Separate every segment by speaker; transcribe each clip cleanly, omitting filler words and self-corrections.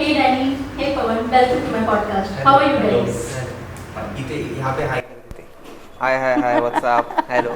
Speaker 1: Hey Danny, hey Pawan, welcome to my podcast. How are you guys?
Speaker 2: इथे यहाँ पे हाय कर देते.
Speaker 3: Hi what's up hello.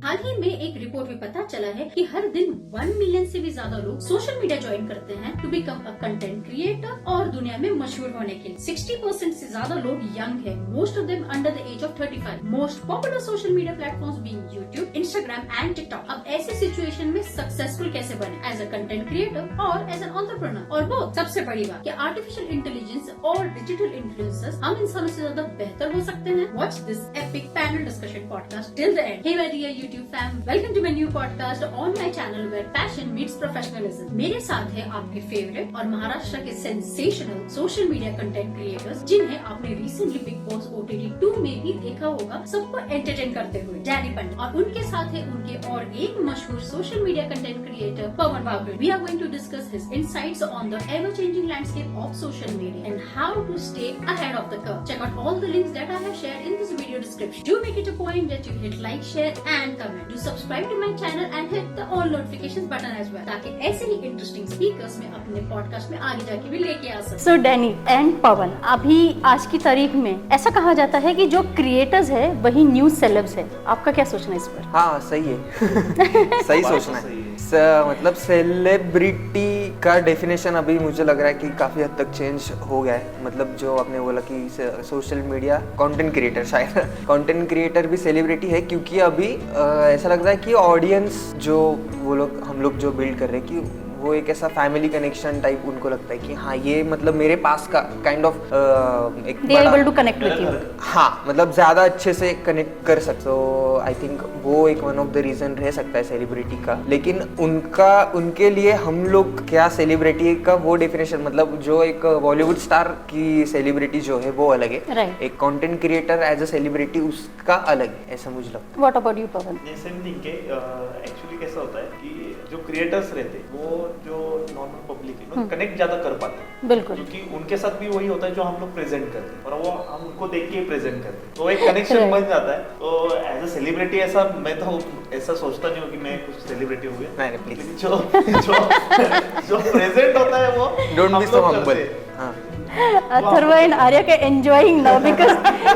Speaker 1: हाल ही में एक रिपोर्ट में पता चला है कि हर दिन 1 मिलियन से भी ज्यादा लोग सोशल मीडिया ज्वाइन करते हैं to become a content creator और दुनिया में मशहूर होने के लिए. 60% से ज्यादा लोग यंग हैं, most of them under the age of 35. Most popular social media platforms being YouTube, Instagram and TikTok. अब ऐसे सिचुएशन में सक्सेसफुल कैसे बने एज अ कंटेंट क्रिएटर और एज एन एंटरप्रेन्योर और वो सबसे बड़ी बात कि आर्टिफिशियल इंटेलिजेंस और डिजिटल इन्फ्लुएंसर्स हम इंसानों से ज्यादा बेहतर हो सकते हैं. Watch this epic panel discussion podcast till the end. Hey my dear YouTube fam, welcome to my new podcast on my channel where passion meets professionalism. मेरे साथ है आपके फेवरेट और महाराष्ट्र के sensational social media content creators जिन्हें आपने recently big boss OTT 2 में भी देखा होगा सबको एंटरटेन करते हुए, डैनी पंडित. और उनके साथ है उनके और एक मशहूर social media content creator Pavan Bagad. We are going to discuss his insights on the ever-changing landscape of social media and how to stay ahead of the curve. Check out all the links that I have shared in this video description. Do make it a point that you hit like, share and comment. Do subscribe to my channel and hit the all notifications button as well ताकि ऐसे ही interesting speakers में अपने podcast में आगे जाके भी लेके आ सकूं.
Speaker 4: सो डैनी एंड पवन, अभी आज की तारीख में ऐसा कहा जाता है कि जो क्रिएटर्स है वही न्यू सेलेब्स है. आपका क्या सोचना है इस पर?
Speaker 3: हाँ सही है. सही सोचना है. मतलब सेलिब्रिटी का डेफिनेशन अभी मुझे लग रहा है कि काफी हद तक चेंज हो गया है. मतलब जो आपने बोला कि सोशल मीडिया कंटेंट क्रिएटर, शायद कंटेंट क्रिएटर भी सेलिब्रिटी है क्योंकि अभी ऐसा लगता है कि ऑडियंस जो वो लोग हम लोग जो बिल्ड कर रहे हैं कि वो एक ऐसा फैमिली कनेक्शन टाइप उनको लगता है कि हाँ ये मतलब मेरे पास का काइंड ऑफ एक
Speaker 4: They are able to connect with you.
Speaker 3: हाँ मतलब ज़्यादा अच्छे से कनेक्ट कर सकते. तो आई थिंक वो एक वन ऑफ द रीज़न रह सकता है सेलिब्रिटी का. लेकिन उनके लिए हम लोग क्या सेलिब्रिटी का वो डेफिनेशन, मतलब जो एक बॉलीवुड स्टार की सेलिब्रिटी जो है वो अलग है.
Speaker 4: Right.
Speaker 3: एक content creator as a celebrity उसका अलग है, ऐसा मुझे लगता है.
Speaker 4: What about you, Pawan?
Speaker 5: Same thing के एक्चुअली कैसा होता है कि जो क्रिएटर्स रहते हैं वो जो नॉर्मल पब्लिक है कनेक्ट ज्यादा कर पाते हैं.
Speaker 4: बिल्कुल.
Speaker 5: क्योंकि उनके साथ भी वही होता है जो हम लोग प्रेजेंट करते हैं और वो हम उनको देख के प्रेजेंट करते हैं, तो एक कनेक्शन बन जाता है. तो एज अ सेलिब्रिटी ऐसा मैं तो ऐसा सोचता नहीं हूँ कि मैं कुछ सेलिब्रिटी हो गया.
Speaker 3: नहीं प्लीज.
Speaker 5: जो प्रेजेंट होता है वो
Speaker 3: डोंट बी सो हम्बल. हाँ.
Speaker 4: अथर्व एंड आर्या के enjoying now because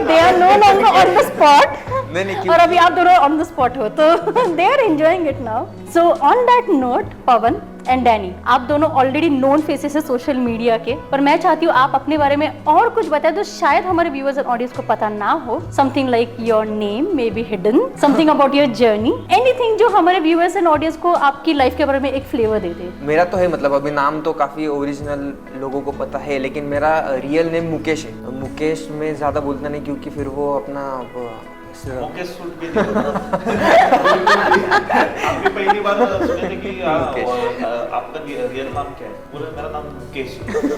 Speaker 4: they are no longer on the spot.
Speaker 3: नहीं
Speaker 4: और अभी आप दोनों ऑन द स्पॉट हो तो they are enjoying it now. So on that note Pavan and Danny, आप दोनों ऑलरेडी नोन फेसेस है सोशल मीडिया के, पर मैं चाहती हूँ आप अपने बारे में और कुछ बताएं तो शायद हमारे व्यूअर्स एंड ऑडियंस को पता ना हो. Something like your name may be hidden, something about your journey, anything जो हमारे व्यूअर्स एंड ऑडियंस को आपकी लाइफ के बारे में एक फ्लेवर दे दे.
Speaker 3: मेरा तो है, मतलब अभी नाम तो काफी ओरिजिनल लोगों को पता है, लेकिन मेरा रियल नेम मुकेश है. मुकेश में ज्यादा बोलता नहीं क्योंकि फिर वो अपना
Speaker 5: मुकेश सूट भी नहीं होता. आपकी पहली बार सुने थे कि आपका रियल नाम क्या है? बोले मेरा नाम मुकेश.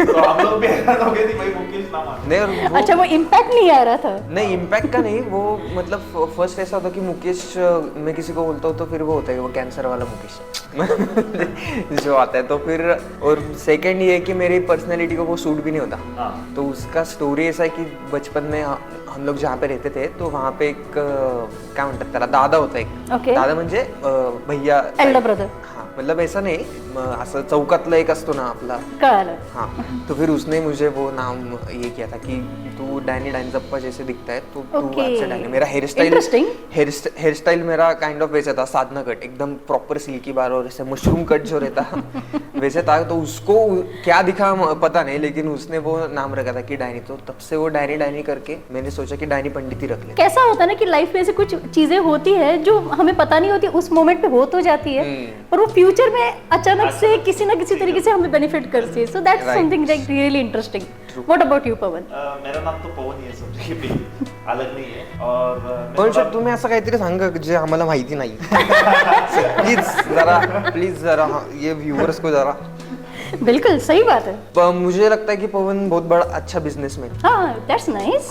Speaker 5: तो हम लोग भी हैरान हो गए थे भाई मुकेश नाम आता
Speaker 3: नहीं.
Speaker 4: अच्छा, वो इम्पैक्ट नहीं आ रहा था?
Speaker 3: नहीं इम्पैक्ट का नहीं, वो मतलब फर्स्ट ऐसा होता कि मुकेश मैं किसी को बोलता हूँ तो फिर वो होता है वो कैंसर वाला मुकेश जो आता है. तो फिर और सेकंड ये है कि मेरी पर्सनैलिटी को वो सूट भी नहीं होता. तो उसका स्टोरी ऐसा है कि बचपन में हम लोग जहाँ पे रहते थे तो वहाँ पे एक काय म्हणतात त्याला दादा होता एक.
Speaker 4: Okay.
Speaker 3: दादा म्हणजे भैया,
Speaker 4: एल्डर ब्रदर.
Speaker 3: हाँ मतलब ऐसा नहीं, असं चौकातला एक असतो ना आपला.
Speaker 4: कळालं.
Speaker 3: हाँ. तो फिर उसने मुझे वो नाम ये किया था कि तू डैनी डाइनजप्पा जैसे दिखता है तो तू आज से डैनी. मेरा हेयर स्टाइल मेरा काइंड ऑफ वैसा था, साधना कट एकदम प्रॉपर सिल्की बार और ऐसे मशरूम कट जो रहता वैसे था. तो उसको क्या दिखा पता नहीं, लेकिन उसने वो नाम रखा था कि डैनी. तो तब से वो डैनी करके मैंने सोचा कि डैनी पंडित ही रख ले.
Speaker 4: कैसा होता है ना कि लाइफ में ऐसे कुछ चीजें होती है जो हमें पता नहीं होती, उस मोमेंट पे हो तो जाती है पर वो फ्यूचर में अचानक से किसी ना किसी तरीके से हमें बेनिफिट करती है. So that's something like really interesting. What about you Pawan?
Speaker 5: मेरा नाम तो पवन ही आहे, समजा अलग नाही आहे. और
Speaker 3: पण सर तुम्ही असं काहीतरी सांगा जे आम्हाला माहिती नाही. प्लीज जरा ये व्यूअर्स को जरा.
Speaker 4: बिल्कुल सही बात है.
Speaker 3: मुझे लगता है कि पवन बहुत बड़ा अच्छा बिजनेसमैन.
Speaker 4: हाँ, दैट्स नाइस.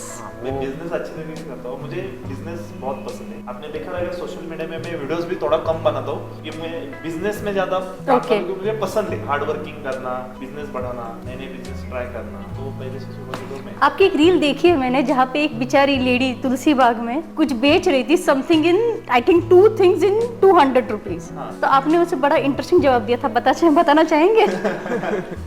Speaker 5: मैं बिजनेस अच्छी तरीके से करता हूँ, मुझे बिजनेस बहुत पसंद है। आपने देखा होगा सोशल मीडिया में मैं वीडियोस भी थोड़ा कम बनाता हूँ कि मैं बिजनेस में ज्यादा काम
Speaker 4: Okay.
Speaker 5: करता हूँ, मुझे पसंद है हार्ड वर्किंग करना, बिजनेस बढ़ाना, नए नए बिजनेस ट्राई करना। तो पहले से शुरू में
Speaker 4: आपकी एक रील देखी है मैंने जहाँ पे एक बेचारी लेडी तुलसी बाग में कुछ बेच रही थी, something in I think 2 things in 200 rupees.
Speaker 5: हाँ।
Speaker 4: तो आपने उसे बड़ा इंटरेस्टिंग जवाब दिया था, बताना चाहेंगे?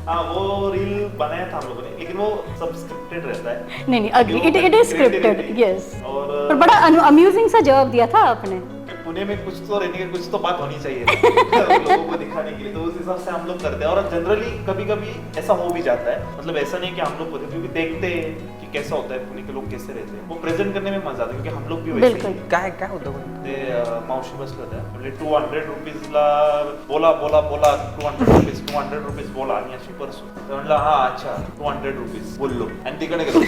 Speaker 5: हाँ, वो रील बनाया था हम लोगों ने, लेकिन वो सब स्क्रिप्टेड रहता है।
Speaker 4: नहीं agree, it is scripted, yes.
Speaker 5: और
Speaker 4: पर बड़ा अम्यूजिंग सा जवाब दिया था आपने।
Speaker 5: पुणे में कुछ तो रहने के कुछ तो बात होनी चाहिए लोगों को दिखाने के लिए, तो उस हिसाब से हम लोग करते हैं। और जनरली कभी कभी ऐसा हो भी जाता है, मतलब ऐसा नहीं कि हम लोग क्योंकि देखते हैं कि कैसा होता है, पुणे के लोग कैसे रहते हैं, वो प्रेजेंट करने में मजा आता है, क्योंकि हम लोग भी वैसे ही
Speaker 4: बिल्कुल।
Speaker 5: हैं।
Speaker 3: काय होतं पण?
Speaker 5: ते मावशी बसले होत्या म्हणजे 200 रुपीजला बोला 200 रुपीज बोला आणि अशी पर्स तर म्हणलं हा अच्छा 200 रुपीज बोललो आणि तिकडे गेलो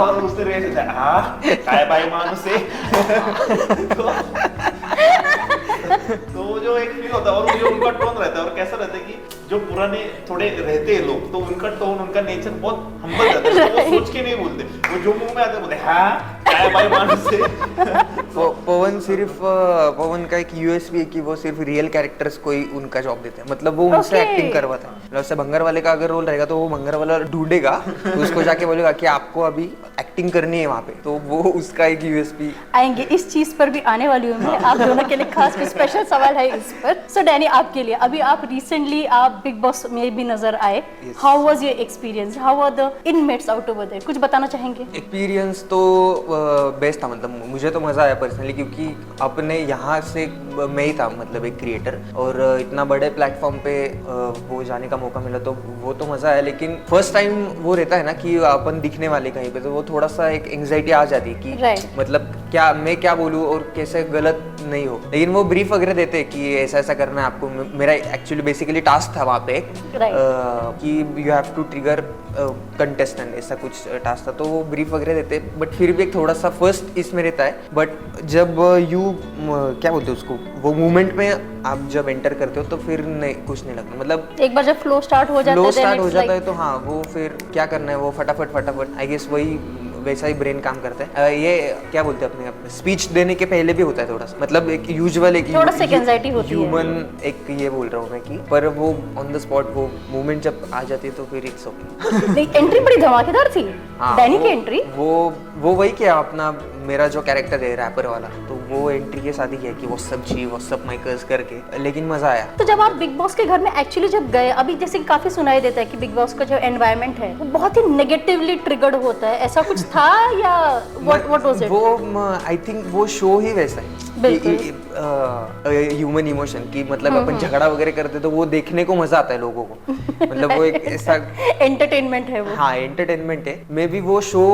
Speaker 5: और उसने रेस होता हा काय बाई माणूस आहे तो वो जो एक फील होता है, और जो उनका टोन रहता है, और कैसा रहता है कि जो पुराने थोड़े रहते हैं लोग, तो उनका टोन, उनका नेचर बहुत हम्बल रहता है, तो वो सोच के नहीं बोलते, वो जो मुंह में आते बोलते हाँ काय बाई माणूस है।
Speaker 3: पवन का एक यूएसपी है कि वो सिर्फ रियल कैरेक्टर्स को ही उनका जॉब देते हैं, मतलब वो उनसे
Speaker 4: Okay.
Speaker 3: एक्टिंग करवाता है। जैसे भंगर वाले का अगर रोल रहेगा तो वो भंगर वाला ढूंढेगा, उसको जाके बोलेगा कि आपको अभी एक्टिंग करनी है वहाँ पे, तो वो उसका एक यूएसपी।
Speaker 4: आएंगे इस चीज पर भी आने वाली हूँ मैं, आप दोनों के लिए खास कोई स्पेशल सवाल है इस पर। सो डैनी, आपके लिए अभी आप रिसेंटली आप बिग बॉस में भी नजर आए, how was your experience, how are the inmates out over there, कुछ बताना चाहेंगे?
Speaker 3: एक्सपीरियंस तो बेस्ट था, मतलब मुझे तो मज़ा आया पर्सनली, क्योंकि अपने यहाँ से मैं ही था मतलब एक क्रिएटर, और इतना बड़े प्लेटफॉर्म पे वो जाने का मौका मिला, तो वो तो मज़ा आया। लेकिन फर्स्ट टाइम वो रहता है ना कि अपन दिखने वाले कहीं पे, तो वो थोड़ा सा एक एंग्जाइटी आ जाती है कि
Speaker 4: Right.
Speaker 3: मतलब क्या मैं क्या बोलूँ और कैसे गलत नहीं हो। लेकिन वो ब्रीफ वगैरह देते हैं कि ऐसा ऐसा करना है आपको। मेरा एक्चुअली बेसिकली टास्क था वहाँ पे
Speaker 4: Right.
Speaker 3: कि you have to trigger contestant, ऐसा कुछ टास्क था, तो वो ब्रीफ वगैरह देते, बट फिर भी एक थोड़ा सा फर्स्ट इसमें रहता है। बट जब क्या बोलते हैं उसको, वो मूवमेंट में आप जब एंटर करते हो तो फिर नहीं, कुछ नहीं लगता, मतलब
Speaker 4: एक बार जब फ्लो स्टार्ट हो जाता है,
Speaker 3: स्टार्ट हो जाता है तो हाँ, वो फिर क्या करना है वो फटाफट आई गेस वही वैसा ही ब्रेन काम करता है। ये क्या बोलते हैं अपने स्पीच देने के पहले भी होता है थोड़ा सा, मतलब एक यूजुअल एक
Speaker 4: थोड़ा सा एंजाइटी होती है,
Speaker 3: ह्यूमन एक ये बोल रहा हूँ मैं कि, पर वो ऑन द स्पॉट वो मूवमेंट जब आ जाती है तो फिर इट्स ओके।
Speaker 4: नहीं, एंट्री बड़ी धमाकेदार थी डैनी की एंट्री।
Speaker 3: वो वही किया अपना, मेरा जो कैरेक्टर है रैपर वाला, तो वो एंट्री के साथ ही किया कि व्हाट्सअप जी व्हाट्सअप माइकर्स करके, लेकिन मजा आया।
Speaker 4: तो जब आप बिग बॉस के घर में एक्चुअली जब गए, अभी जैसे कि काफी सुनाई देता है कि बिग बॉस का जो एनवायरनमेंट है वो बहुत ही नेगेटिवली ट्रिगर्ड होता है, ऐसा कुछ था या व्हाट वाज इट?
Speaker 3: वो आई थिंक वो शो ही वैसा है, ह्यूमन इमोशन की, मतलब अपन झगड़ा वगैरह करते तो वो देखने को मजा आता है लोगों को, मतलब वो एक ऐसा
Speaker 4: एंटरटेनमेंट है वो।
Speaker 3: हाँ एंटरटेनमेंट है, मे बी वो शो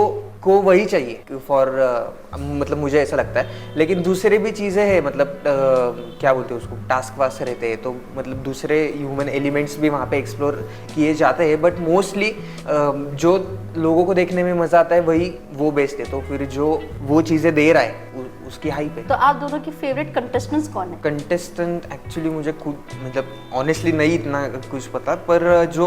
Speaker 3: को वही चाहिए फॉर मतलब मुझे ऐसा लगता है। लेकिन दूसरे भी चीज़ें हैं, मतलब क्या बोलते हैं उसको, टास्क वास्क रहते हैं, तो मतलब दूसरे ह्यूमन एलिमेंट्स भी वहाँ पे एक्सप्लोर किए जाते हैं, बट मोस्टली जो लोगों को देखने में मज़ा आता है वही वो बेस्ट है। तो फिर जो वो चीज़ें दे रहा है उसकी हाइप है।
Speaker 4: तो आप दोनों की फेवरेट कंटेस्टेंट्स कौन है?
Speaker 3: कंटेस्टेंट एक्चुअली मुझे खुद मतलब ऑनेस्टली नहीं इतना कुछ पता, पर जो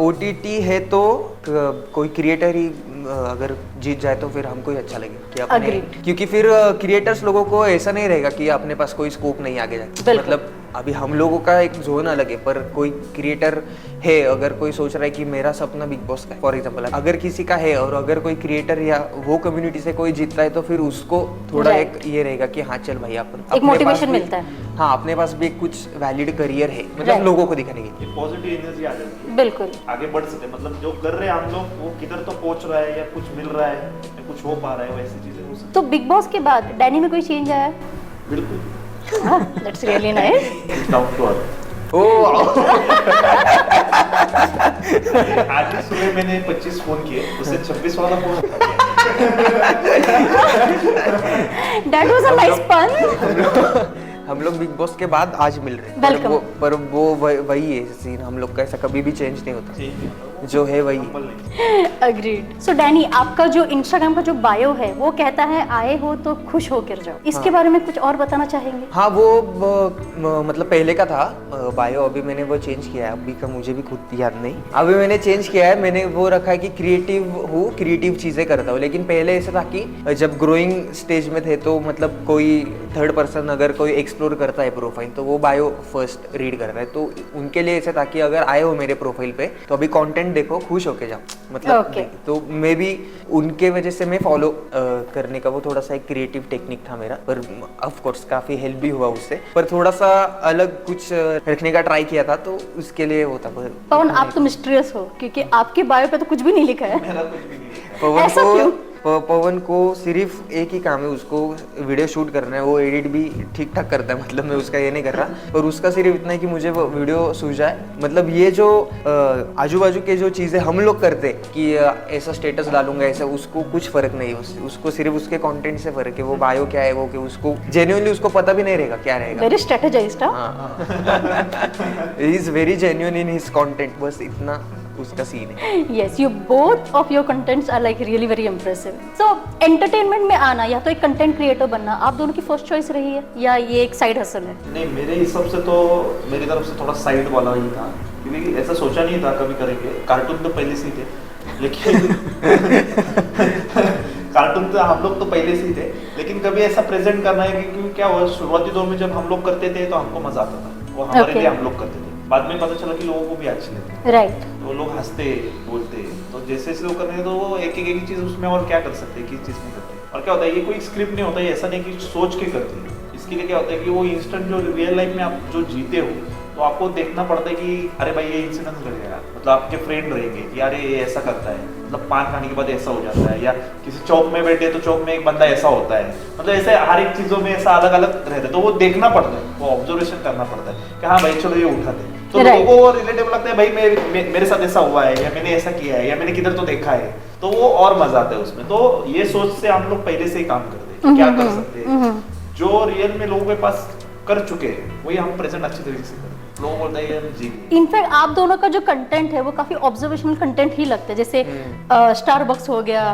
Speaker 3: OTT है तो कोई क्रिएटर ही अगर जीत जाए तो फिर हमको ही अच्छा लगेगा कि अपने, क्योंकि फिर क्रिएटर्स लोगों को ऐसा नहीं रहेगा कि अपने पास कोई स्कोप नहीं आगे जाए, मतलब अभी हम लोगों का एक जोन अलग है, पर कोई क्रिएटर है, अगर कोई सोच रहा है कि मेरा सपना बिग बॉस का है फॉर एग्जांपल, अगर किसी का है और अगर कोई क्रिएटर या वो कम्युनिटी से कोई जीतता है तो फिर उसको थोड़ा एक ये रहेगा कि हाँ चल भाई अपन
Speaker 4: एक मोटिवेशन मिलता है।
Speaker 3: हाँ, अपने पास भी कुछ वैलिड करियर है, मतलब लोगों को दिखाने के लिए
Speaker 5: पॉजिटिव एनर्जी आ जाती है,
Speaker 4: बिल्कुल
Speaker 5: आगे बढ़ सकते हैं, मतलब जो कर रहे हैं हम लोग वो किधर तो पहुंच रहा है या कुछ मिल रहा है या कुछ हो पा रहा है, वैसी चीजें हो सकती
Speaker 4: तो बिग बॉस के बाद डैनी में कोई चेंज आया?
Speaker 5: बिल्कुल,
Speaker 4: that's really nice.
Speaker 5: Down to earth. आज ही सुबह मैंने 25 फोन किए, उससे 26 वाला phone
Speaker 4: that was a nice पन।
Speaker 3: हम लोग बिग बॉस के बाद आज मिल रहे हैं,
Speaker 4: Welcome.
Speaker 3: पर वो वही है सीन, हम लोग का ऐसा कभी भी चेंज नहीं होता।
Speaker 5: चेंज नहीं होता,
Speaker 3: जो है वही।
Speaker 5: नंबर नहीं।
Speaker 4: अग्रीड। सो डैनी, आपका जो इंस्टाग्राम का जो बायो है वो कहता है आए हो तो खुश होकर जाओ, इसके बारे में कुछ और बताना चाहेंगे?
Speaker 3: हाँ वो मतलब पहले का था बायो, अभी मैंने वो चेंज किया है, अभी का मुझे भी खुद याद नहीं, अभी मैंने चेंज किया है। मैंने वो रखा है कि क्रिएटिव हूँ, क्रिएटिव चीज़ें करता हूँ। लेकिन पहले ऐसा था कि जब ग्रोइंग स्टेज में थे तो मतलब कोई थर्ड पर्सन अगर कोई एक्सप्लोर करता है प्रोफाइल तो वो बायो फर्स्ट रीड करता है, तो उनके लिए ऐसा था कि अगर आए हो मेरे प्रोफाइल पे तो अभी कंटेंट देखो, खुश होके जाओ, मतलब
Speaker 4: Okay.
Speaker 3: तो मे बी उनके वजह से मैं फॉलो करने का वो थोड़ा सा एक क्रिएटिव टेक्निक था मेरा, पर ऑफ कोर्स काफ़ी हेल्प भी हुआ उससे, पर थोड़ा सा अलग कुछ रखने का ट्राई किया था तो उसके लिए वो था।
Speaker 4: पवन, आप तो मिस्टीरियस हो क्योंकि आपके बायो पे तो कुछ भी नहीं लिखा है।
Speaker 5: मेरा कुछ भी नहीं है।
Speaker 3: पवन
Speaker 4: ऐसा क्यों?
Speaker 3: पवन को सिर्फ एक ही काम है, उसको वीडियो शूट करना है, वो एडिट भी ठीक ठाक करता है, मतलब मैं उसका ये नहीं कर रहा, पर उसका सिर्फ इतना है कि मुझे वो वीडियो सूझ जाए। मतलब ये जो आजू बाजू के जो चीज़ें हम लोग करते हैं कि ऐसा स्टेटस डालूंगा ऐसा, उसको कुछ फर्क नहीं है, उसको सिर्फ उसके कंटेंट से फर्क है। वो बायो क्या है वो कि उसको जेन्युइनली उसको पता भी नहीं रहेगा क्या रहेगा।
Speaker 4: Very strategized.
Speaker 3: He is very genuine in his content, बस इतना उसका सीन है।
Speaker 4: Yes, you both of your contents are like really very impressive. So entertainment में आना या तो एक कंटेंट क्रिएटर बनना आप दोनों की फर्स्ट चॉइस रही है या ये एक साइड हसल है?
Speaker 5: नहीं, मेरे हिसाब से तो मेरी तरफ से थोड़ा साइड वाला ही था, क्योंकि ऐसा सोचा नहीं था कभी करेंगे। कार्टून तो पहले से ही थे, लेकिन कार्टून तो हम लोग तो पहले से ही थे, लेकिन कभी ऐसा प्रेजेंट करना है क्योंकि क्या हुआ, शुरुआती दौर में जब हम लोग करते थे तो हमको मजा आता था, वो हमारे लिए हम लोग करते थे। बाद में पता चला कि लोगों को भी अच्छी लगती है,
Speaker 4: राइट।
Speaker 5: तो लोग हंसते बोलते, तो जैसे जैसे वो करते हैं तो वो एक एक चीज उसमें और क्या कर सकते हैं, किस चीज नहीं करते। और क्या होता है, ये कोई स्क्रिप्ट नहीं होता है, ऐसा नहीं कि सोच के करते हैं। इसके लिए क्या होता है कि वो इंस्टेंट जो रियल लाइफ में आप जो जीते हो तो आपको देखना पड़ता है कि अरे भाई ये इंसिडेंस लगेगा, मतलब आपके फ्रेंड रहेंगे कि अरे ये ऐसा करता है, मतलब पान खाने के बाद ऐसा हो जाता है, या किसी चौक में बैठे तो चौक में एक बंदा ऐसा होता है, मतलब ऐसे हर एक चीजों में ऐसा अलग अलग रहता है, तो वो देखना पड़ता है, वो ऑब्जर्वेशन करना पड़ता है कि हाँ भाई चलो ये उठा दे, तो लोगों को रिलेटेबल लगता है भाई मेरे साथ ऐसा हुआ है, या मैंने ऐसा किया है, या मैंने किधर तो देखा है, तो वो और मजा आता है उसमें। तो ये सोच से हम लोग पहले से ही काम करते हैं, क्या कर सकते हैं, जो रियल में लोगों के पास कर चुके हैं वही हम प्रेजेंट अच्छी तरीके से करें। लोग बोलते हैं हम जी।
Speaker 4: इनफैक्ट आप दोनों का जो कंटेंट है वो काफी ऑब्जर्वेशनल कंटेंट ही लगता है, जैसे स्टारबक्स हो गया,